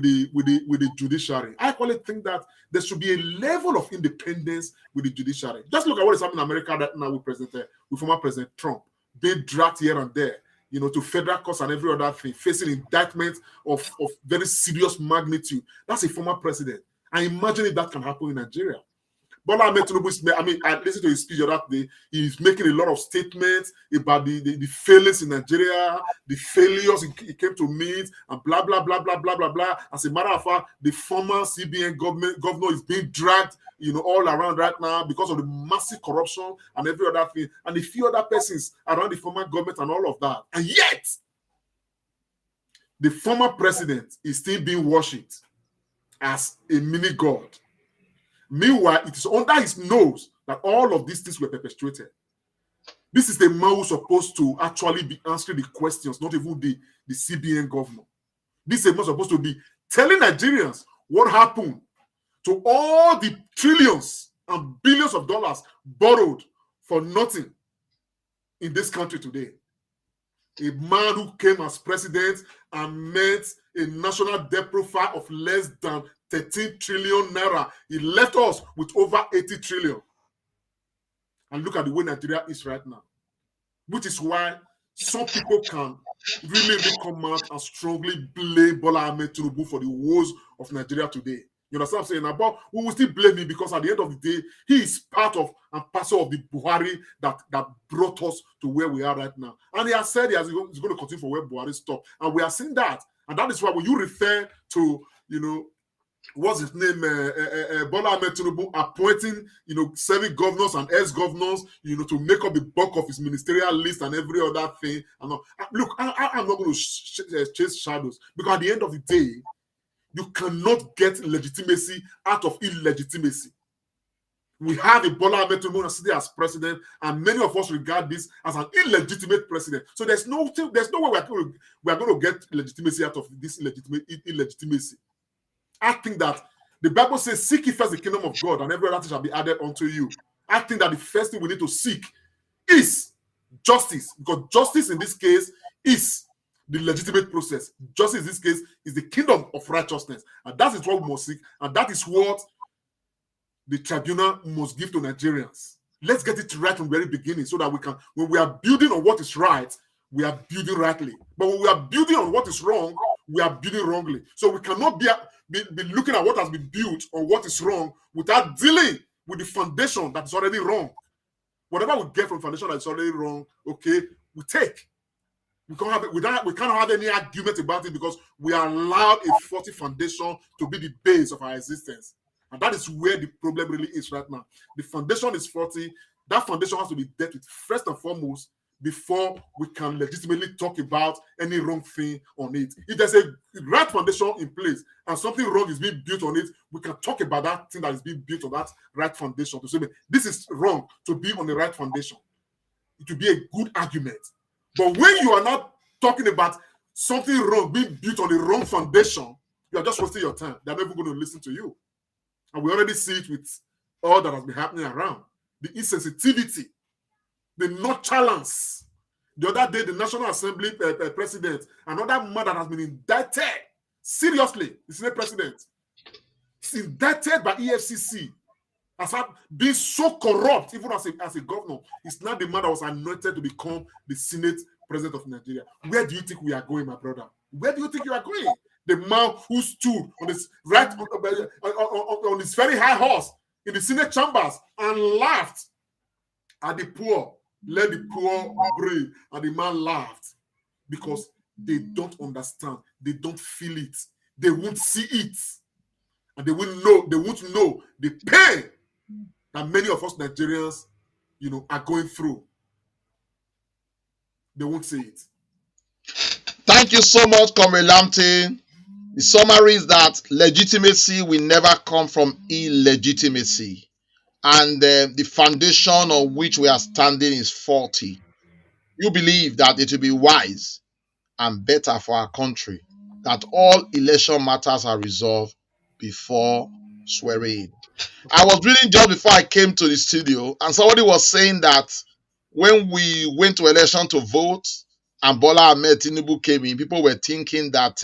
the judiciary, I actually think that there should be a level of independence with the judiciary. Just look at what is happening in America right now with former President Trump being dragged here and there, to federal courts and every other thing, facing indictment of very serious magnitude. That's a former president. I imagine if that can happen in Nigeria. Bola Ahmed Tinubu, I listened to his speech the other day. He's making a lot of statements about the failings in Nigeria, the failures he came to meet, and blah, blah, blah, blah, blah, blah, blah. As a matter of fact, the former CBN governor is being dragged, all around right now because of the massive corruption and every other thing, and a few other persons around the former government and all of that. And yet, the former president is still being worshipped as a mini god. Meanwhile, it is under his nose that all of these things were perpetrated. This is the man who's supposed to actually be answering the questions, not even the CBN governor. This is the man supposed to be telling Nigerians what happened to all the trillions and billions of dollars borrowed for nothing in this country today. A man who came as president and met a national debt profile of less than 13 trillion naira. He left us with over 80 trillion. And look at the way Nigeria is right now. Which is why some people can really come out and strongly blame Bola Ahmed Tinubu for the woes of Nigeria today. You understand what I'm saying? But we will still blame him because at the end of the day, he is part of and parcel of the Buhari that brought us to where we are right now. And he has said he's going to continue for where Buhari stopped. And we are seeing that. And that is why when you refer to, what's his name, Bola Ahmed Tinubu appointing, 7 governors and ex-governors, to make up the bulk of his ministerial list and every other thing. And look, I'm not going to chase shadows, because at the end of the day, you cannot get legitimacy out of illegitimacy. We have a Bola Ahmed Tinubu sitting as president, and many of us regard this as an illegitimate president. So there's no way we are going to get legitimacy out of this illegitimacy. I think that the Bible says, seek ye first the kingdom of God, and every other thing shall be added unto you. I think that the first thing we need to seek is justice, because justice in this case is the legitimate process. Justice in this case is the kingdom of righteousness. And that is what we must seek. And that is what the tribunal must give to Nigerians. Let's get it right from the very beginning so that we can, when we are building on what is right, we are building rightly. But when we are building on what is wrong, we are building wrongly. So we cannot be looking at what has been built or what is wrong without dealing with the foundation that is already wrong. Whatever we get from foundation that is already wrong, okay, we take. We cannot have any argument about it because we are allowed a faulty foundation to be the base of our existence. And that is where the problem really is right now. The foundation is faulty. That foundation has to be dealt with first and foremost before we can legitimately talk about any wrong thing on it. If there's a right foundation in place and something wrong is being built on it, we can talk about that thing that is being built on that right foundation to say, this is wrong to be on the right foundation. It will be a good argument. But when you are not talking about something wrong being built on the wrong foundation, you are just wasting your time. They're never going to listen to you. And we already see it with all that has been happening around. The insensitivity, the nonchalance. The other day, the National Assembly president, another man that has been indicted, seriously, the Senate president, is indicted by EFCC as being so corrupt, even as a governor. It's not the man that was anointed to become the Senate president of Nigeria. Where do you think we are going, my brother? Where do you think you are going? The man who stood on his right on his very high horse in the Senate chambers and laughed at the poor, let the poor breathe, and the man laughed because they don't understand, they don't feel it, they won't see it, and they won't know the pain that many of us Nigerians, are going through. They won't see it. Thank you so much, Comrade Lamte. The summary is that legitimacy will never come from illegitimacy. And the foundation on which we are standing is faulty. You believe that it will be wise and better for our country that all election matters are resolved before swearing in. I was reading just before I came to the studio, and somebody was saying that when we went to election to vote and Bola Ahmed Tinubu came in, people were thinking that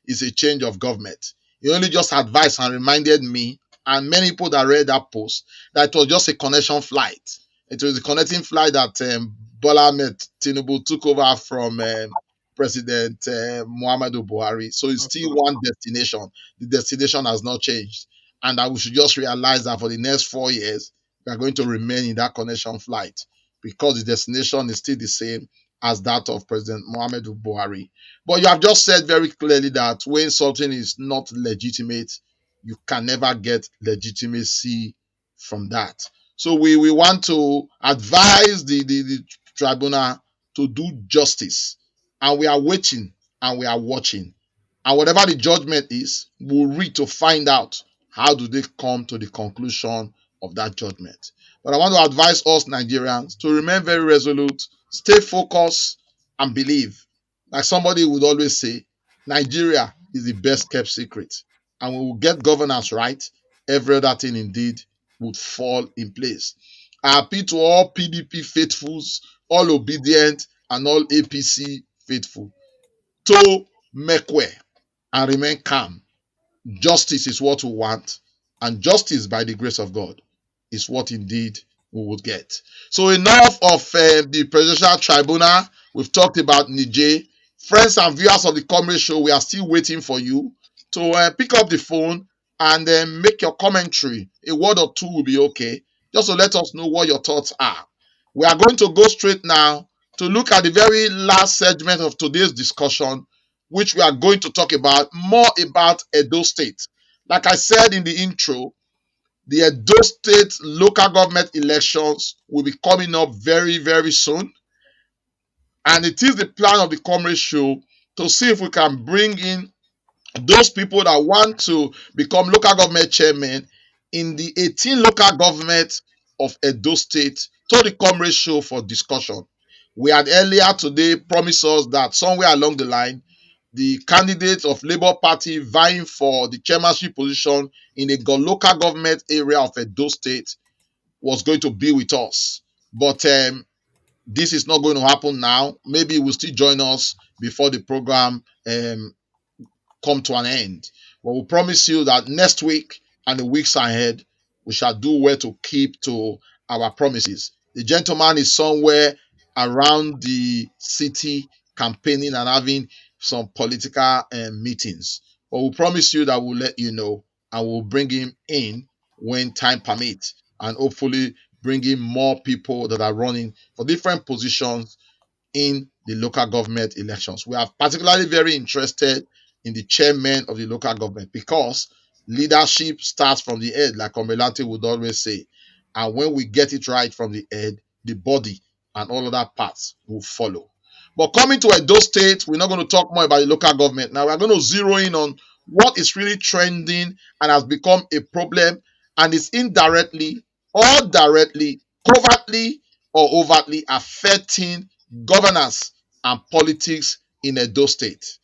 it's a change of government. He only just advised and reminded me and many people that read that post that it was just a connection flight. It was a connecting flight that Bola Ahmed Tinubu took over from President Muhammadu Buhari. So it's still one destination. The destination has not changed. And that we should just realize that for the next 4 years, we are going to remain in that connection flight because the destination is still the same as that of President Muhammadu Buhari. But you have just said very clearly that when something is not legitimate, you can never get legitimacy from that. So we want to advise the tribunal to do justice. And we are waiting and we are watching. And whatever the judgment is, we'll read to find out how do they come to the conclusion of that judgment. But I want to advise us Nigerians to remain very resolute, stay focused, and believe. Like somebody would always say, Nigeria is the best kept secret. And when we get governance right, every other thing indeed would fall in place. I appeal to all PDP faithfuls, all obedient, and all APC faithful to make way and remain calm. Justice is what we want, and justice by the grace of God is what indeed we would get. So enough of the Presidential Tribunal. We've talked about Niger. Friends and viewers of the Comrade Show, we are still waiting for you to pick up the phone and make your commentary. A word or two will be okay, just to let us know what your thoughts are. We are going to go straight now to look at the very last segment of today's discussion, which we are going to talk about more about Edo State. Like I said in the intro, the Edo State local government elections will be coming up very, very soon. And it is the plan of the Comrade Show to see if we can bring in those people that want to become local government chairmen in the 18 local governments of Edo State to the Comrade Show for discussion. We had earlier today promised us that somewhere along the line, the candidate of Labour Party vying for the chairmanship position in a local government area of Edo State was going to be with us. But this is not going to happen now. Maybe he will still join us before the program come to an end. But we promise you that next week and the weeks ahead, we shall do well to keep to our promises. The gentleman is somewhere around the city campaigning and having some political meetings. But we promise you that we'll let you know and we'll bring him in when time permits, and hopefully bring in more people that are running for different positions in the local government elections. We are particularly very interested in the chairman of the local government because leadership starts from the head, like Omelante would always say. And when we get it right from the head, the body and all other parts will follow. But coming to Edo State, we're not going to talk more about the local government. Now we're going to zero in on what is really trending and has become a problem, and is indirectly or directly, covertly or overtly affecting governance and politics in Edo State.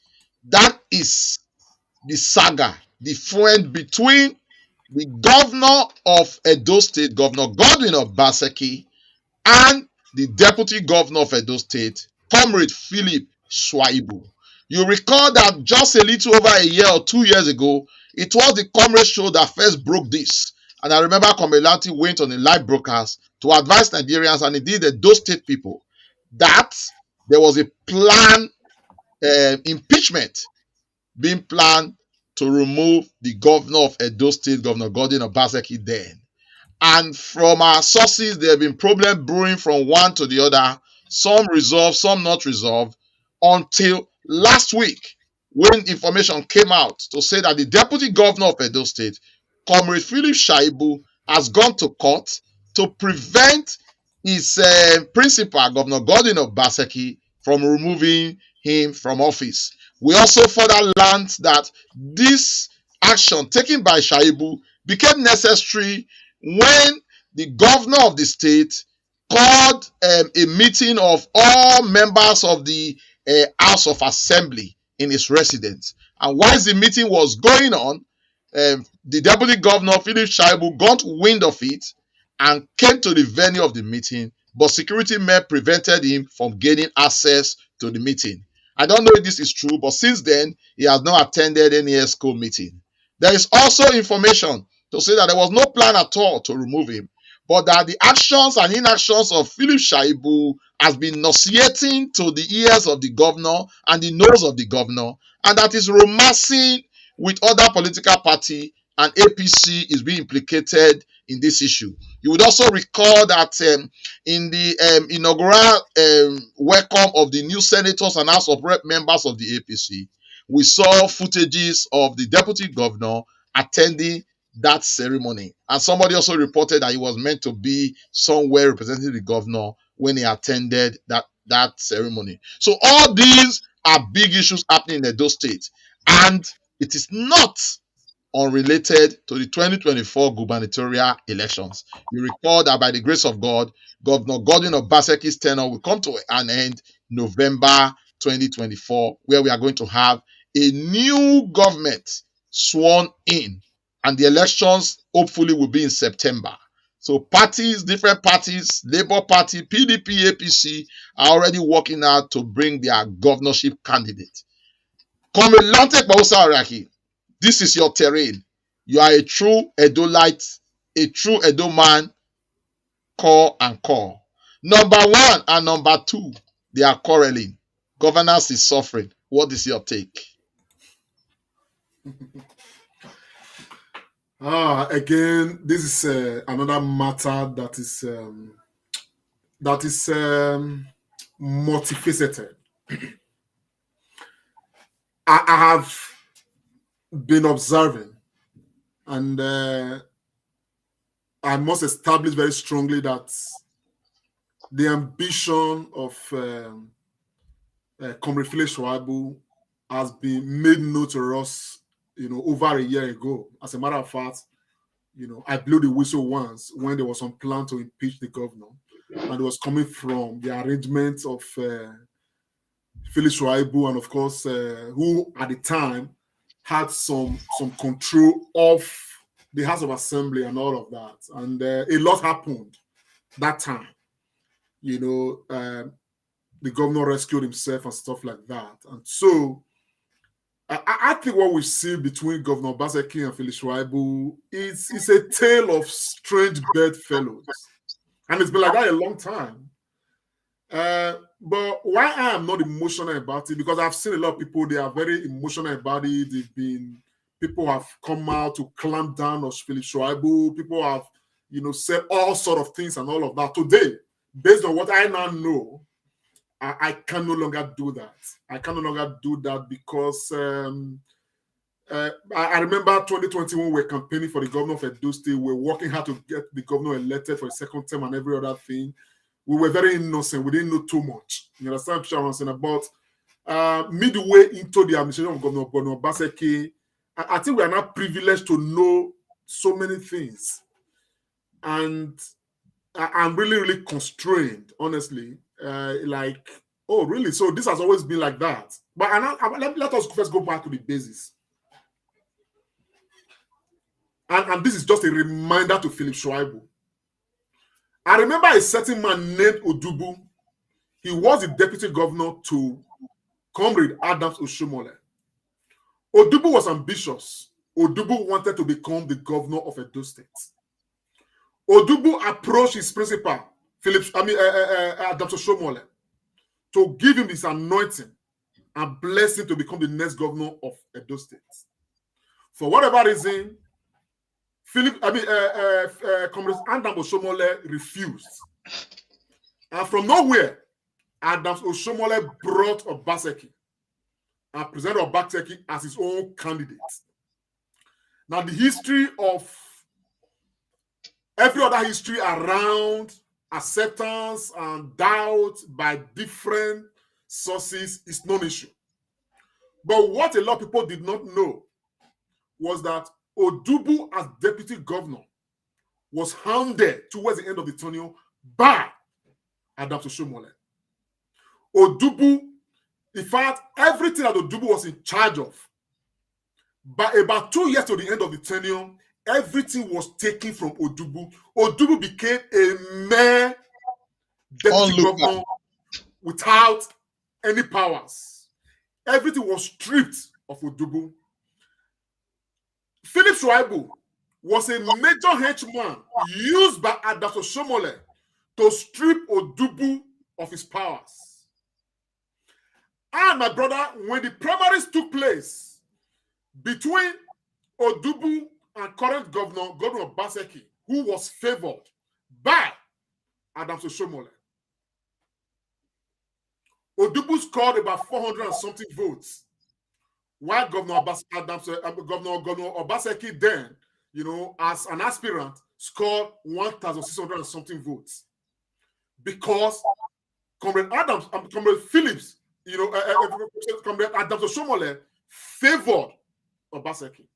That is the saga, the friend between the governor of Edo State, Governor Godwin Obaseki, and the deputy governor of Edo State, Comrade Philip Shaibu. You recall that just a little over a year or 2 years ago, it was the Comrade show that first broke this. And I remember Comrade Lanti went on a live broadcast to advise Nigerians, and indeed the Edo State people, that there was a plan, impeachment being planned to remove the governor of Edo State, Governor Godwin Obaseki then. And from our sources, there have been problems brewing from one to the other, some resolved, some not resolved, until last week when information came out to say that the deputy governor of Edo State, Comrade Philip Shaibu, has gone to court to prevent his principal, Governor Godwin Obaseki, from removing him from office. We also further learned that this action taken by Shaibu became necessary when the governor of the state called a meeting of all members of the House of Assembly in his residence. And whilst the meeting was going on, the deputy governor, Philip Shaibu, got wind of it and came to the venue of the meeting, but security men prevented him from gaining access to the meeting. I don't know if this is true, but since then, he has not attended any ESCO meeting. There is also information to say that there was no plan at all to remove him, but that the actions and inactions of Philip Shaibu has been nauseating to the ears of the governor and the nose of the governor, and that is romancing with other political party, and APC is being implicated in this issue. You would also recall that in the inaugural welcome of the new senators and House of Rep members of the APC, we saw footages of the deputy governor attending that ceremony. And somebody also reported that he was meant to be somewhere representing the governor when he attended that ceremony. So all these are big issues happening in Edo State, and it is not unrelated to the 2024 gubernatorial elections. You recall that by the grace of God, Governor Godwin Obaseki's tenure will come to an end November 2024, where we are going to have a new government sworn in, and the elections hopefully will be in September. So parties, different parties, Labour Party, PDP, APC are already working out to bring their governorship candidate. Comrade Lantek Bausa Araki, this is your terrain. You are a true Edolite, a true Edo man, core and core. Number one and number two, they are quarreling. Governance is suffering. What is your take? Again, this is another matter that is multifaceted. I have been observing, and I must establish very strongly that the ambition of Comrade Philip Shaibu has been made known to us, over a year ago. As a matter of fact, I blew the whistle once when there was some plan to impeach the governor, and it was coming from the arrangement of Philip Shaibu, and of course, who at the time had some control of the House of Assembly and all of that. And a lot happened that time. The governor rescued himself and stuff like that. And so I think what we see between Governor Obaseki and Philip Shaibu is a tale of strange bedfellows. And it's been like that a long time. But why I am not emotional about it, because I've seen a lot of people, they are very emotional about it. People have come out to clamp down on Philip Shaibu. People have, said all sort of things and all of that. Today, based on what I now know, I can no longer do that. I can no longer do that because I remember 2021, we were campaigning for the governor of Edo State. We were working hard to get the governor elected for a second term and every other thing. We were very innocent. We didn't know too much. You understand what I'm saying? About midway into the administration of Governor Obaseki, I think we are not privileged to know so many things. And I'm really, really constrained, honestly. Oh, really? So this has always been like that. But let us first go back to the basis. And this is just a reminder to Philip Shaibu. I remember a certain man named Odubu. He was the deputy governor to Comrade Adams Oshiomhole. Odubu was ambitious. Odubu wanted to become the governor of Edo State. Odubu approached his principal, Adams Oshiomhole, to give him this anointing and blessing to become the next governor of Edo State. For whatever reason, Comrade Adams Oshiomhole refused. And from nowhere, Adams Oshiomhole brought Obaseki and presented Obaseki as his own candidate. Now, the history of every other history around acceptance and doubt by different sources is non-issue. But what a lot of people did not know was that Odubu, as deputy governor, was hounded towards the end of the tenure by Adams Oshiomhole. Odubu, in fact, everything that Odubu was in charge of, by about 2 years to the end of the tenure, everything was taken from Odubu. Odubu became a mere deputy governor without any powers. Everything was stripped of Odubu. Philip Shaibu was a major henchman used by Adams Oshiomhole to strip Odubu of his powers. And my brother, when the primaries took place between Odubu and current Governor Obaseki, who was favored by Adams Oshiomhole, Odubu scored about 400 and something votes, while Governor Obaseki then, as an aspirant, scored 1,600 and something votes. Because Comrade Phillips, Comrade Adams Oshiomhole favored Obaseki.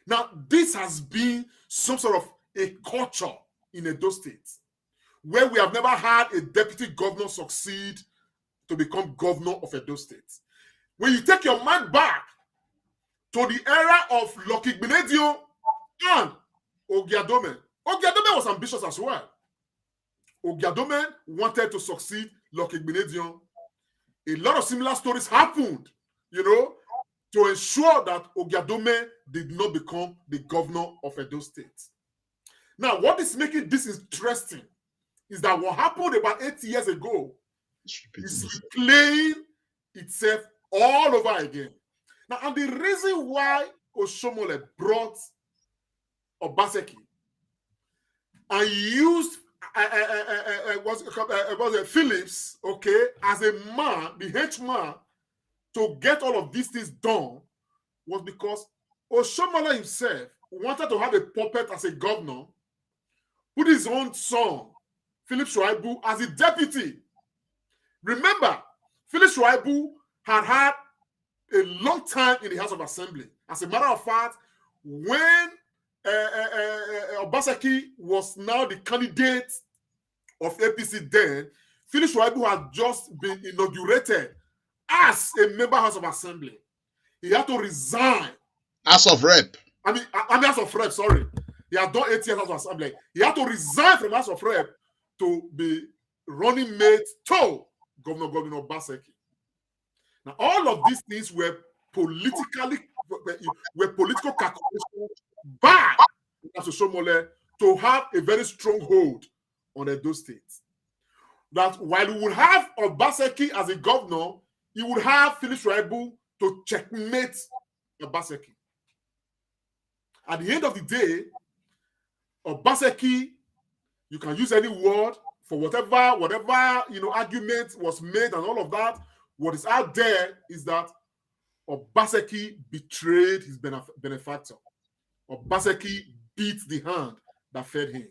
Now, this has been some sort of a culture in Edo State, where we have never had a deputy governor succeed to become governor of Edo State. When you take your mind back to the era of Lucky Igbenedion and Ogiadome was ambitious as well. Ogiadome wanted to succeed Lucky Igbenedion. A lot of similar stories happened, to ensure that Ogiadome did not become the governor of Edo State. Now, what is making this interesting is that what happened about 8 years ago is replaying itself all over again. Now, and the reason why Oshiomhole brought Obaseki and used Phillips, as a man, the henchman, to get all of these things done was because Oshiomhole himself wanted to have a puppet as a governor, put his own son, Philip Shaibu, as a deputy. Remember, Philip Shaibu had a long time in the House of Assembly. As a matter of fact, when Obaseki was now the candidate of APC then, Philip Shaibu had just been inaugurated as a member House of Assembly. He had to resign. House of Rep. House of Rep, sorry. He had done 8 years House of Assembly. He had to resign from House of Rep to be running mate to Governor Obaseki. Now, all of these things were political calculations by Oshiomhole to have a very strong hold on Edo State. That while he would have Obaseki as a governor, he would have Philip Shaibu to checkmate Obaseki. At the end of the day, Obaseki, you can use any word for whatever argument was made and all of that. What is out there is that Obaseki betrayed his benefactor. Obaseki beat the hand that fed him.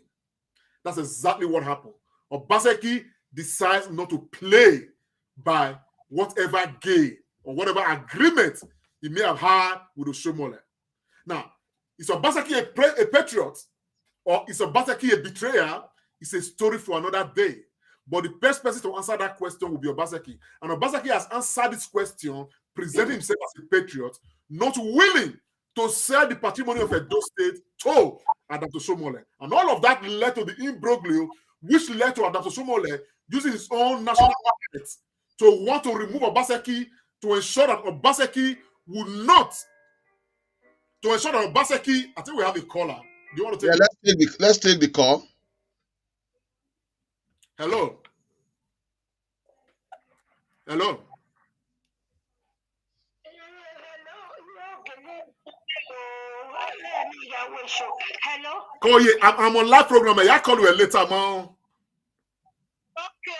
That's exactly what happened. Obaseki decides not to play by whatever game or whatever agreement he may have had with Oshiomhole. Now, is Obaseki a patriot or is Obaseki a betrayer? It's a story for another day. But the best person to answer that question will be Obaseki. And Obaseki has answered this question, presenting himself as a patriot, not willing to sell the patrimony of Edo State to Adams Oshiomhole. And all of that led to the imbroglio, which led to Adams Oshiomhole using his own national rights to want to remove Obaseki to ensure that Obaseki would not. To ensure that Obaseki, I think we have a caller. Do you want to take it? Let's take the call. Hello. Hello. Hello. Oh yeah, I'm on live program. I call you later, man. Okay.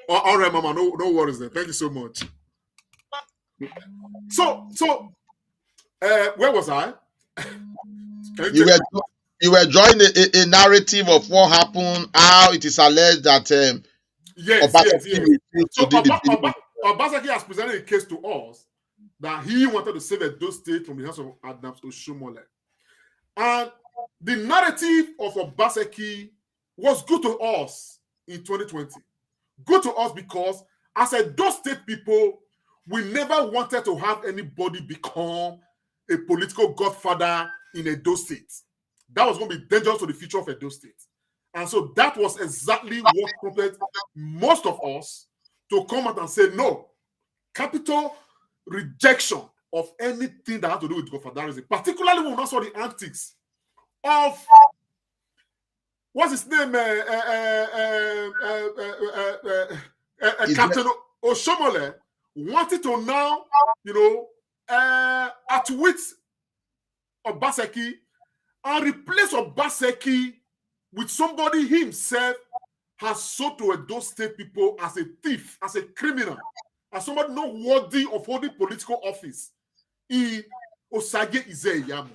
Oh, all right, Mama. No worries then. Thank you so much. So, where was I? You were drawing a narrative of what happened, how it is alleged that yes. So Obaseki has presented a case to us that he wanted to save Edo State from the hands of Adams Oshiomhole. And the narrative of Obaseki was good to us in 2020. Good to us because as Edo State people, we never wanted to have anybody become a political godfather in Edo State. That was going to be dangerous to the future of Edo State. And so that was exactly what prompted most of us to come out and say, no, capital rejection of anything that had to do with godfatherism, particularly when we saw the antics of, what's his name, Captain Oshiomhole, wanted to now, outwit Obaseki and replace Obaseki with somebody himself has sold to Edo State people as a thief, as a criminal, as somebody not worthy of holding political office in Osage Ize-Iyamu.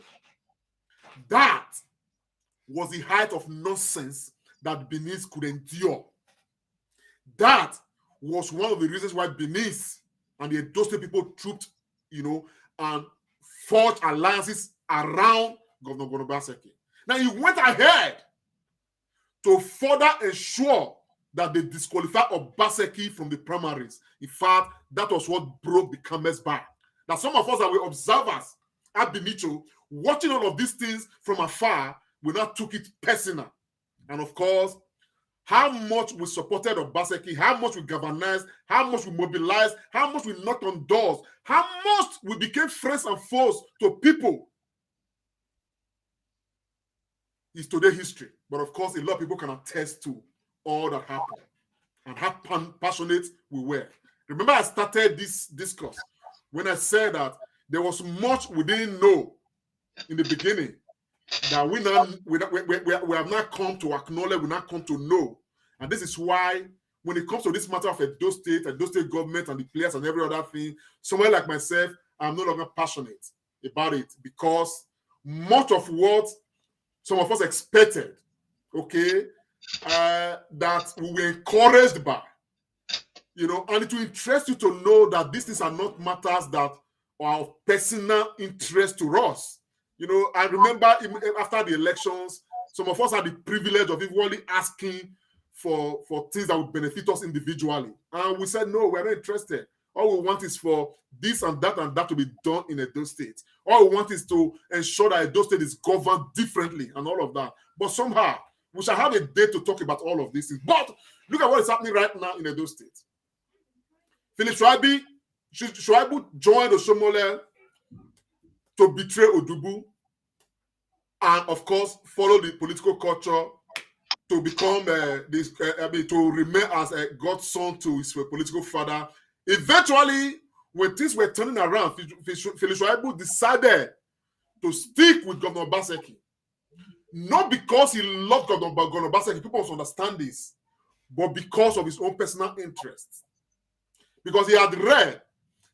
That was the height of nonsense that Benin could endure. That was one of the reasons why Benin and the Edo State people trooped, and forged alliances around Governor Obaseki. Now he went ahead to further ensure that they disqualify Obaseki from the primaries. In fact, that was what broke the camel's back. Now some of us that were observers at Benicho, watching all of these things from afar, we now took it personal. And of course, how much we supported Obaseki, how much we galvanized, how much we mobilized, how much we knocked on doors, how much we became friends and foes to people is today history. But of course, a lot of people can attest to all that happened and how passionate we were. Remember, I started this discourse when I said that there was much we didn't know in the beginning that we have not come to acknowledge, we not come to know. And this is why when it comes to this matter of Edo State government and the players and every other thing, someone like myself, I'm no longer passionate about it because much of what some of us expected, that we were encouraged by, and it will interest you to know that these things are not matters that are of personal interest to us. I remember after the elections, some of us had the privilege of equally asking for things that would benefit us individually. And we said, no, we're not interested. All we want is for this and that to be done in Edo State. All we want is to ensure that Edo State is governed differently and all of that. But somehow, we shall have a day to talk about all of these things. But look at what is happening right now in Edo State. Philip Shaibu joined Oshiomhole to betray Odubu. and of course follow the political culture to become to remain as a godson to his political father. Eventually, when things were turning around, Felix Shaibu decided to stick with Governor Obaseki. Not because he loved Governor Obaseki, people must understand this, but because of his own personal interests. Because he had read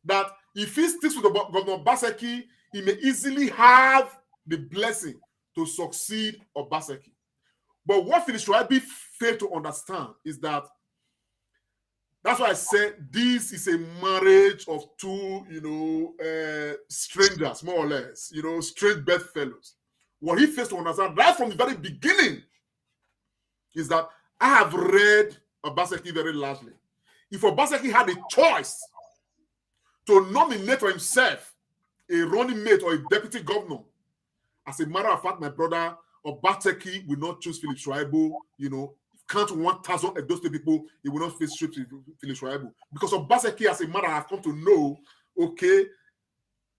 that if he sticks with Governor Obaseki, he may easily have the blessing to succeed Obaseki. But what Felix Shaibu failed to understand is that that's why I said this is a marriage of two, strangers, more or less, strange bedfellows. What he fails to understand right from the very beginning is that I have read Obaseki very largely. If Obaseki had a choice to nominate for himself a running mate or a deputy governor, as a matter of fact, my brother, Obaseki will not choose Felix Shaibu, count 1,000 Edo State people, he will not face Felix Shaibu. Because Obaseki, as a matter, I've come to know, okay,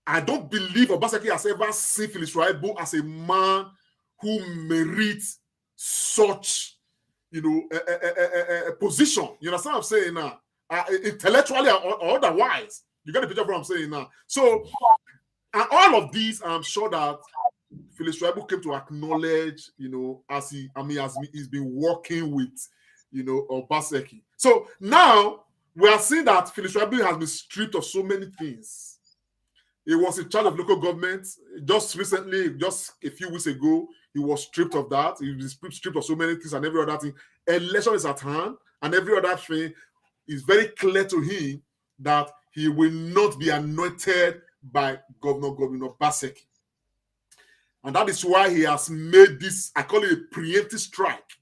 I don't believe Obaseki has ever seen Felix Shaibu as a man who merits such, a position. You understand what I'm saying now? Intellectually or otherwise. You get the picture of what I'm saying now. So, and all of these, I'm sure that Felix Shaibu came to acknowledge, as he's been working with, Obaseki. So now we are seeing that Felix Shaibu has been stripped of so many things. He was in charge of local government. Just recently, just a few weeks ago, he was stripped of that. He was stripped of so many things and every other thing. Election is at hand, and every other thing is very clear to him that he will not be anointed by Governor Obaseki. And that is why he has made this, I call it a preemptive strike,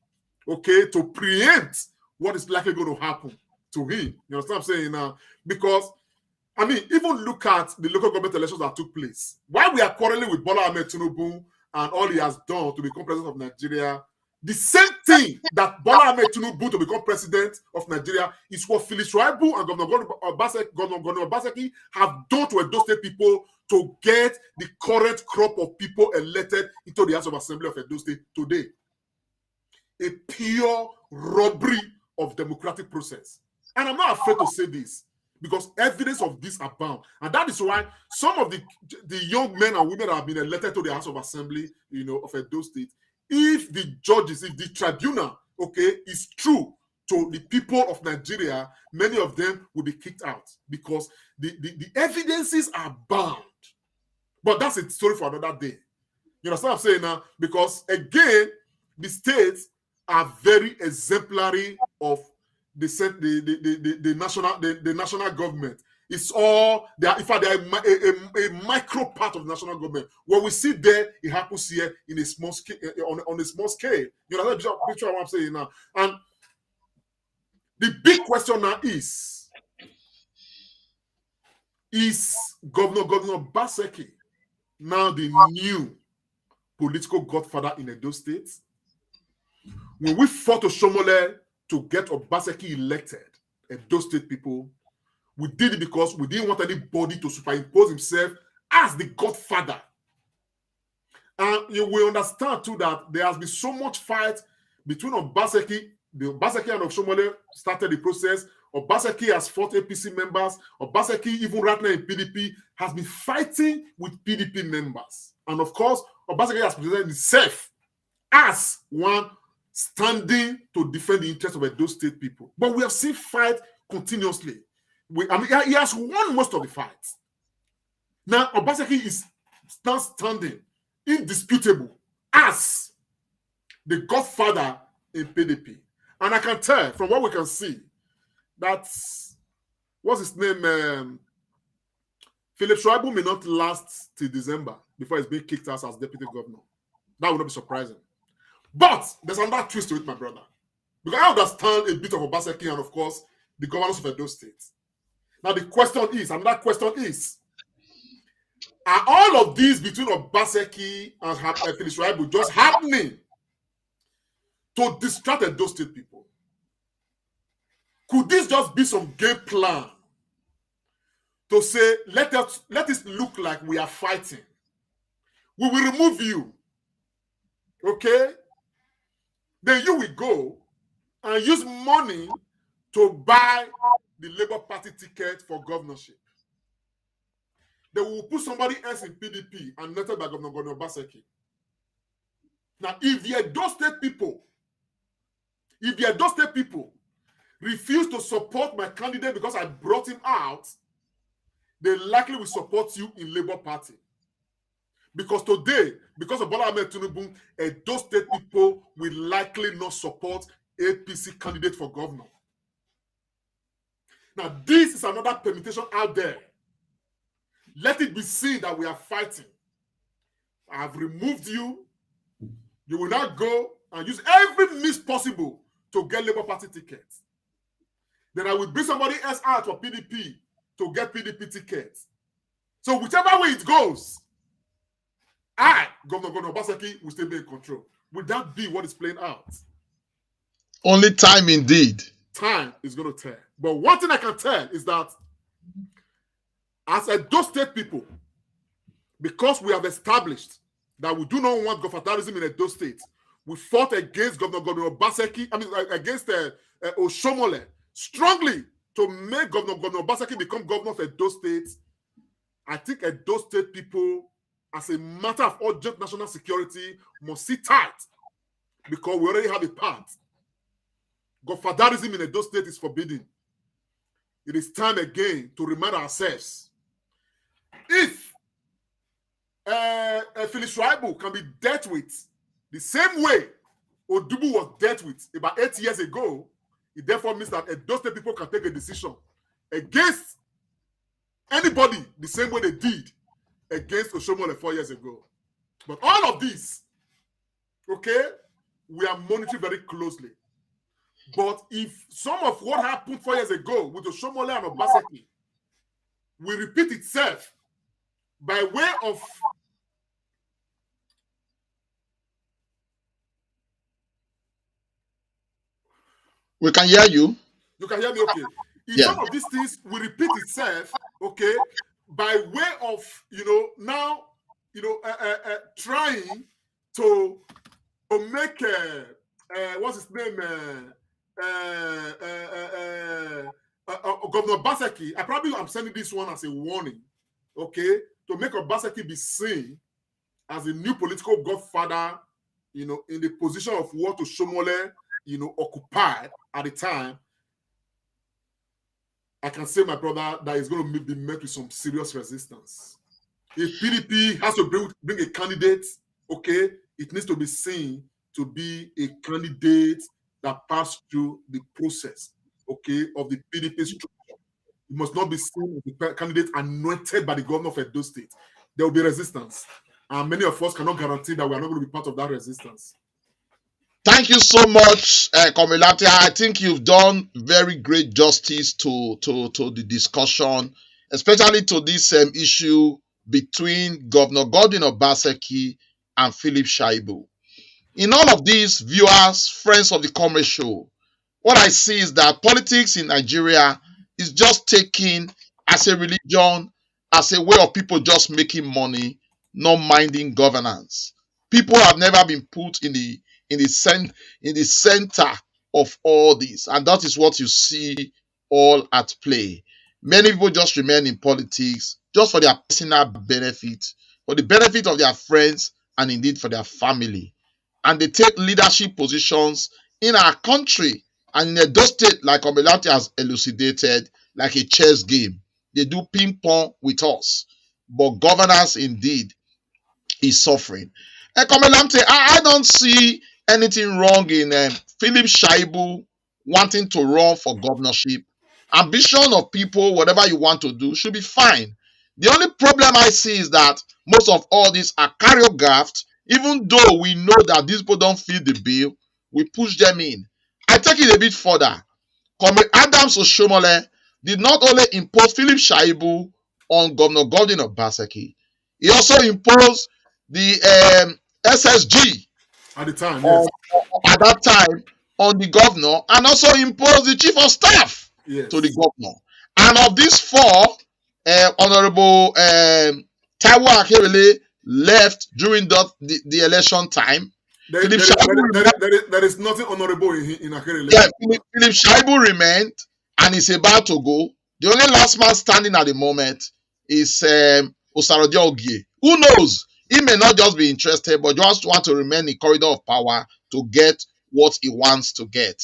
okay, to preempt what is likely going to happen to him. You understand what I'm saying now? Because, even look at the local government elections that took place. While we are quarreling with Bola Ahmed Tinubu and all he has done to become president of Nigeria, the same thing that Bola Ahmed Tinubu to become president of Nigeria is what Felix Shaibu and Governor Obaseki have done to Edo State people to get the current crop of people elected into the House of Assembly of Edo State today. A pure robbery of democratic process. And I'm not afraid to say this because evidence of this abound. And that is why some of the young men and women that have been elected to the House of Assembly, of Edo State, if the judges, if the tribunal, okay, is true to the people of Nigeria, many of them will be kicked out because the evidences are bound. But that's a story for another day. You understand what I'm saying now? Because again, the states are very exemplary of the national government. It's all they are. In fact, they are a micro part of the national government. What we see there, it happens here in a small scale, on a small scale. You know, that's the picture of what I'm saying now. And the big question now is Governor Obaseki now the new political godfather in Edo State? When we fought to Shomole to get Obaseki elected, Edo State people, we did it because we didn't want anybody to superimpose himself as the godfather. And we understand too that there has been so much fight between Obaseki. The Obaseki and Shomole started the process. Obaseki has fought APC members. Obaseki, even right now in PDP, has been fighting with PDP members. And of course, Obaseki has presented himself as one standing to defend the interests of Edo State people. But we have seen fight continuously. He has won most of the fights. Now, Obaseki is now standing indisputable as the godfather in PDP. And I can tell from what we can see that, what's his name? Philip Shaibu may not last till December before he's being kicked out as deputy governor. That would not be surprising. But there's another twist to it, my brother. Because I understand a bit of Obaseki and, of course, the governors of Edo State. Now, the question is, another question is, are all of these between Obaseki and Philip Shaibu just happening to distract Edo State people? Could this just be some game plan to say, let it look like we are fighting? We will remove you. Okay? Then you will go and use money to buy the Labour Party ticket for governorship. They will put somebody else in PDP and noted by Governor Obaseki. Now, if the Edo State people refuse to support my candidate because I brought him out, they likely will support you in Labour Party. Because today, because of Bola Ahmed Tinubu, Edo State people will likely not support APC candidate for governor. Now, this is another permutation out there. Let it be seen that we are fighting. I have removed you. You will not go and use every means possible to get Labour Party tickets. Then I will bring somebody else out for PDP to get PDP tickets. So whichever way it goes, Governor Obaseki, will still be in control. Would that be what is playing out? Only time indeed. Time is going to tell. But one thing I can tell is that as Edo State people, because we have established that we do not want governmentalism in Edo State, we fought against Governor Obaseki, against Oshomole, strongly to make Governor Obaseki become governor of Edo State. I think Edo State people, as a matter of urgent national security, must sit tight because we already have a part. Godfatherism in Edo State is forbidden. It is time again to remind ourselves. If Phyllis Shaibu can be dealt with the same way Odubu was dealt with about 8 years ago, it therefore means that Edo State people can take a decision against anybody the same way they did against Oshomole 4 years ago. But all of this, okay, we are monitoring very closely. But if some of what happened 4 years ago with Oshomole and Obaseki will repeat itself by way of We can hear you. You can hear me, okay? If some of these things will repeat itself, okay, by way of, now, trying to make, what's his name, Governor Obaseki, I'm sending this one as a warning, okay, to make Obaseki be seen as a new political godfather, in the position of what Oshomole, occupied at the time. I can say, my brother, that is going to be met with some serious resistance. If PDP has to bring a candidate, okay, it needs to be seen to be a candidate that passed through the process, okay, of the PDP structure. It must not be seen as a candidate anointed by the governor of Edo State. There will be resistance. And many of us cannot guarantee that we are not going to be part of that resistance. Thank you so much, Komilati. I think you've done very great justice to the discussion, especially to this issue between Governor Godwin Obaseki and Philip Shaibu. In all of these, viewers, friends of the Commerce Show, what I see is that politics in Nigeria is just taken as a religion, as a way of people just making money, not minding governance. People have never been put in the center of all this, and that is what you see all at play. Many people just remain in politics just for their personal benefit, for the benefit of their friends, and indeed for their family. And they take leadership positions in our country and in Edo State, like Omilati has elucidated, like a chess game. They do ping pong with us, but governance indeed is suffering. I don't see anything wrong in Philip Shaibu wanting to run for governorship. Ambition of people, whatever you want to do, should be fine. The only problem I see is that most of all these are choreographed. Even though we know that these people don't fit the bill, we push them in. I take it a bit further. Comrade Adams Oshomole did not only impose Philip Shaibu on Governor Godwin Obaseki, he also imposed the SSG at the time, yes. At that time on the governor, and also imposed the chief of staff to the governor. And of these four, Honorable Taiwo Akerele left during the election time. Philip Shaibu there is nothing honorable in Akere. yeah, Philip Shaibu remained and is about to go. The only last man standing at the moment is Osarode Ogie. Who knows? He may not just be interested, but just want to remain in corridor of power to get what he wants to get.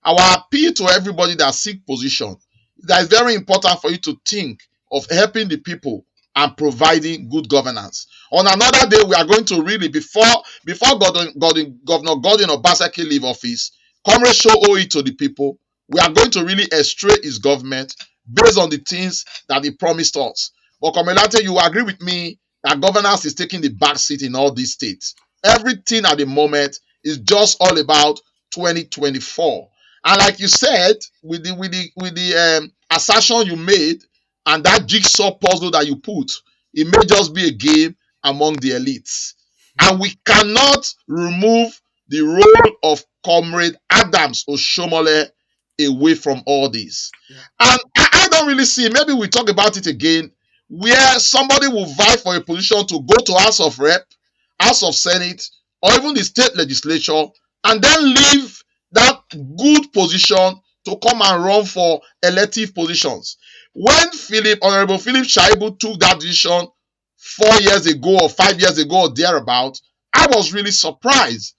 Our appeal to everybody that seek position, that is very important for you to think of helping the people and providing good governance. On another day, we are going to really, before Governor Godwin Obaseki leave office, Comrade show OE to the people. We are going to really estray his government based on the things that he promised us. But Komelate, you agree with me that governance is taking the back seat in all these states. Everything at the moment is just all about 2024. And like you said, with the assertion you made and that jigsaw puzzle that you put, it may just be a game among the elites. And we cannot remove the role of Comrade Adams Oshomole away from all this. And I don't really see, maybe we talk about it again, where somebody will vie for a position to go to House of Rep, House of Senate, or even the state legislature, and then leave that good position to come and run for elective positions. When Honorable Philip Shaibu took that decision 4 years ago or 5 years ago or thereabout, I was really surprised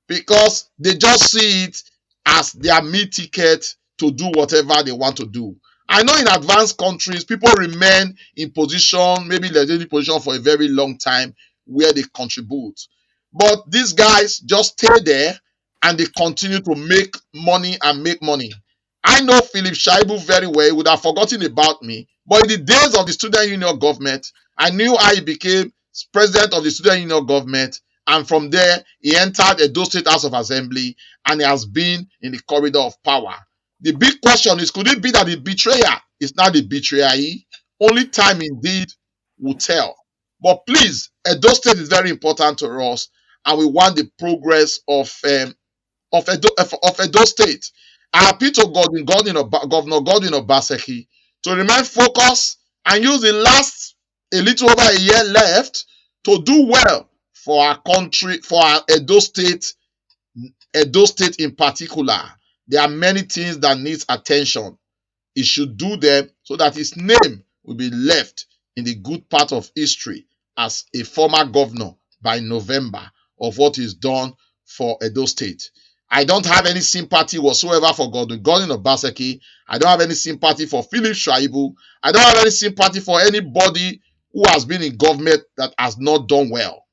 because they just see it as their meal ticket to do whatever they want to do. I know in advanced countries, people remain in position, maybe legislative position for a very long time where they contribute. But these guys just stay there and they continue to make money and make money. I know Philip Shaibu very well. He would have forgotten about me. But in the days of the student union government, I knew how he became president of the student union government. And from there, he entered Edo State House of Assembly and he has been in the corridor of power. The big question is, could it be that the betrayer is not the betrayee? Only time indeed will tell. But please, Edo State is very important to us, and we want the progress of Edo State. I appeal to Governor Godwin Obaseki to remain focused and use the last a little over a year left to do well for our country, for our Edo State in particular. There are many things that needs attention. He should do them so that his name will be left in the good part of history as a former governor by November of what is done for Edo State. I don't have any sympathy whatsoever for Godwin Obaseki. I don't have any sympathy for Philip Shaibu. I don't have any sympathy for anybody who has been in government that has not done well.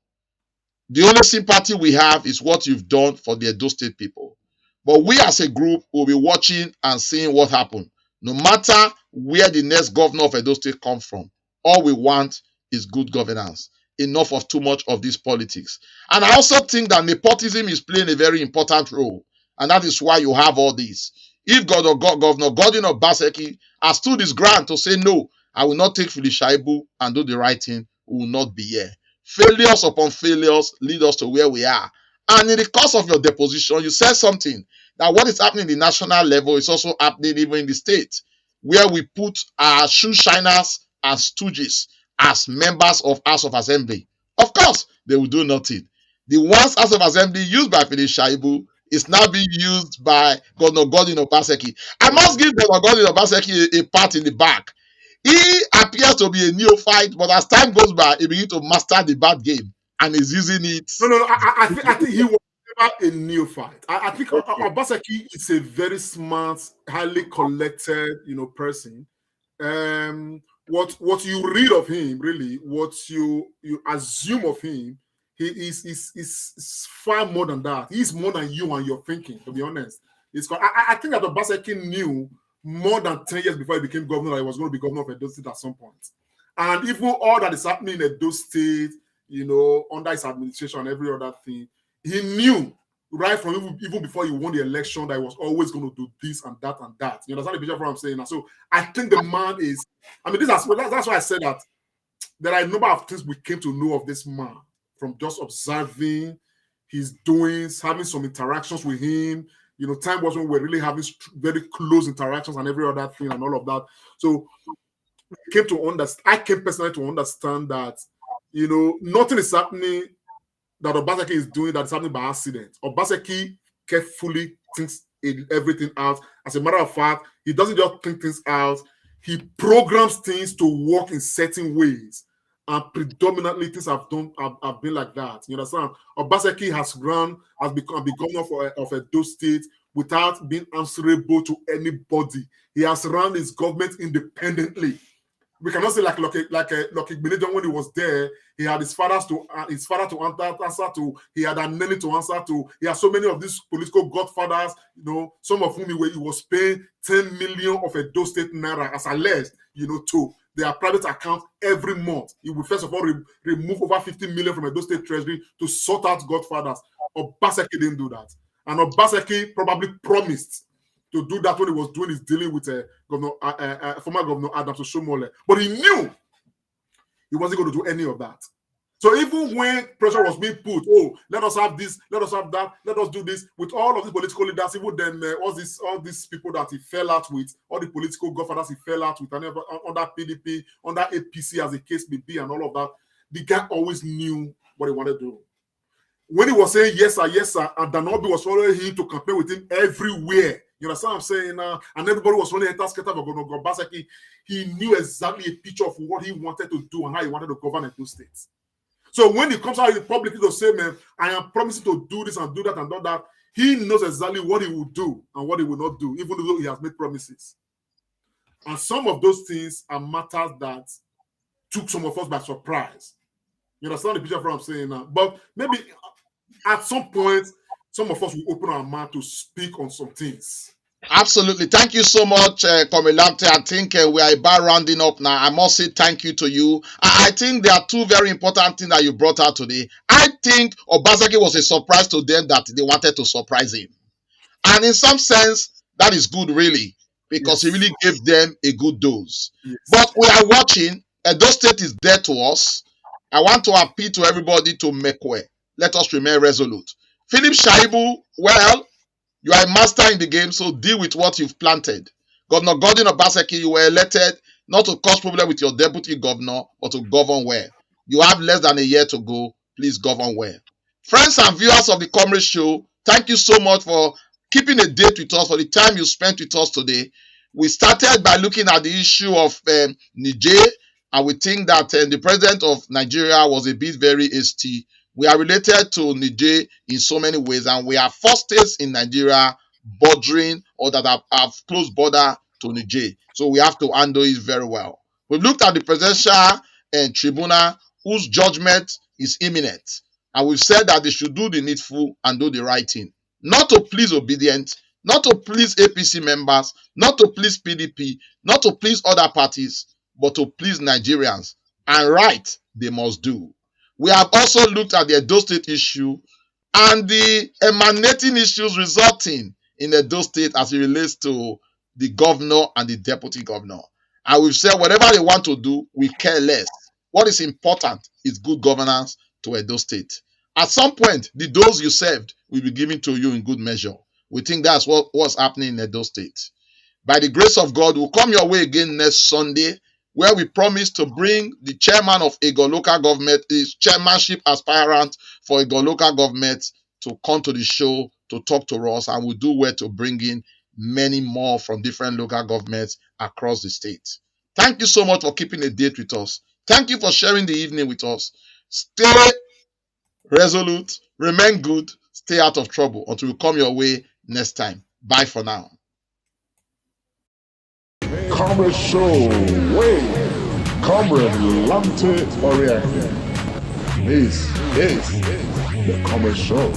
The only sympathy we have is what you've done for the Edo State people. But we as a group will be watching and seeing what happens. No matter where the next governor of Edo State comes from, all we want is good governance. Enough of too much of this politics. And I also think that nepotism is playing a very important role. And that is why you have all this. If Governor Godwin Obaseki has stood his ground to say, no, I will not take Philip Shaibu and do the right thing, we will not be here. Failures upon failures lead us to where we are. And in the course of your deposition, you said something that what is happening in the national level is also happening even in the state, where we put our shoe shiners and stooges as members of House of Assembly. Of course, they will do nothing. The ones House of Assembly used by Philip Shaibu is now being used by Governor Godwin Obaseki. I must give Governor Godwin Obaseki a pat in the back. He appears to be a neophyte, but as time goes by, he begins to master the bad game and is using it. No. I think he was never a neophyte. I think Obaseki is a very smart, highly collected, person. What you read of him, really, what you assume of him, he is far more than that. He's more than you and your thinking, to be honest. I think that Obaseki knew more than 10 years before he became governor that he was going to be governor of Edo State at some point. And even all that is happening in Edo State, under his administration and every other thing, he knew right from even before he won the election that he was always going to do this and that and that. You understand the picture of what I'm saying? And so I think the man is, that's why I said that there are a number of things we came to know of this man from just observing his doings, having some interactions with him. Time was when we were really having very close interactions and every other thing and all of that. So I came personally to understand that, nothing is happening that Obaseki is doing that is happening by accident. Obaseki carefully thinks everything out. As a matter of fact, he doesn't just think things out, he programs things to work in certain ways. And predominantly things have been like that. You understand? Obaseki has become the governor of Edo State without being answerable to anybody. He has run his government independently. We cannot say like Benedict when he was there, he had his father to answer to, he had a nanny to answer to, he had so many of these political godfathers, some of whom he was paying 10 million of Edo State naira as alleged, to their private account every month. He will first of all remove over 50 million from Edo State Treasury to sort out godfathers. Obaseki didn't do that. And Obaseki probably promised to do that when he was doing his dealing with former Governor Adams Oshomole. But he knew he wasn't going to do any of that. So even when pressure was being put, let us have this, let us have that, let us do this, with all of the political leaders, even then all these people that he fell out with, all the political godfathers he fell out with, under PDP, under APC as the case may be, and all of that, the guy always knew what he wanted to do. When he was saying yes sir, and Danobi was following him to campaign with him everywhere. You understand what I'm saying? And everybody was only entasketa for Obaseki. He knew exactly a picture of what he wanted to do and how he wanted to govern in those states. So when he comes out publicly to say, man, I am promising to do this and do that and do that, he knows exactly what he will do and what he will not do, even though he has made promises. And some of those things are matters that took some of us by surprise. You understand the picture of what I'm saying now? But maybe at some point, some of us will open our mouth to speak on some things. Absolutely. Thank you so much, Komilante. I think we are about rounding up now. I must say thank you to you. I think there are two very important things that you brought out today. I think Obaseki was a surprise to them that they wanted to surprise him. And in some sense, that is good, really, because he really gave them a good dose. Yes. But we are watching. Edo State is dead to us. I want to appeal to everybody to make way. Let us remain resolute. Philip Shaibu, well, you are a master in the game, so deal with what you've planted. Governor Gordon Obaseki, you were elected not to cause problem with your deputy governor, but to govern well. You have less than a year to go. Please govern well. Friends and viewers of the Comrade Show, thank you so much for keeping a date with us, for the time you spent with us today. We started by looking at the issue of Niger, and we think that the president of Nigeria was a bit very hasty. We are related to Niger in so many ways, and we are four states in Nigeria bordering or that have close border to Niger. So we have to handle it very well. We looked at the presidential tribunal whose judgment is imminent, and we've said that they should do the needful and do the right thing. Not to please obedient, not to please APC members, not to please PDP, not to please other parties, but to please Nigerians. And right, they must do. We have also looked at the Edo State issue and the emanating issues resulting in Edo State as it relates to the governor and the deputy governor. And we've said whatever they want to do, we care less. What is important is good governance to Edo State. At some point, the dose you served will be given to you in good measure. We think that's what's happening in Edo State. By the grace of God, we'll come your way again next Sunday, where we promise to bring the chairman of Ego local government, his chairmanship aspirant for Ego local government, to come to the show to talk to us, and we'll do well to bring in many more from different local governments across the state. Thank you so much for keeping a date with us. Thank you for sharing the evening with us. Stay resolute, remain good, stay out of trouble until we come your way next time. Bye for now. Comrade Show, wait, Comrade Lante Oriake. This is the Comrade Show.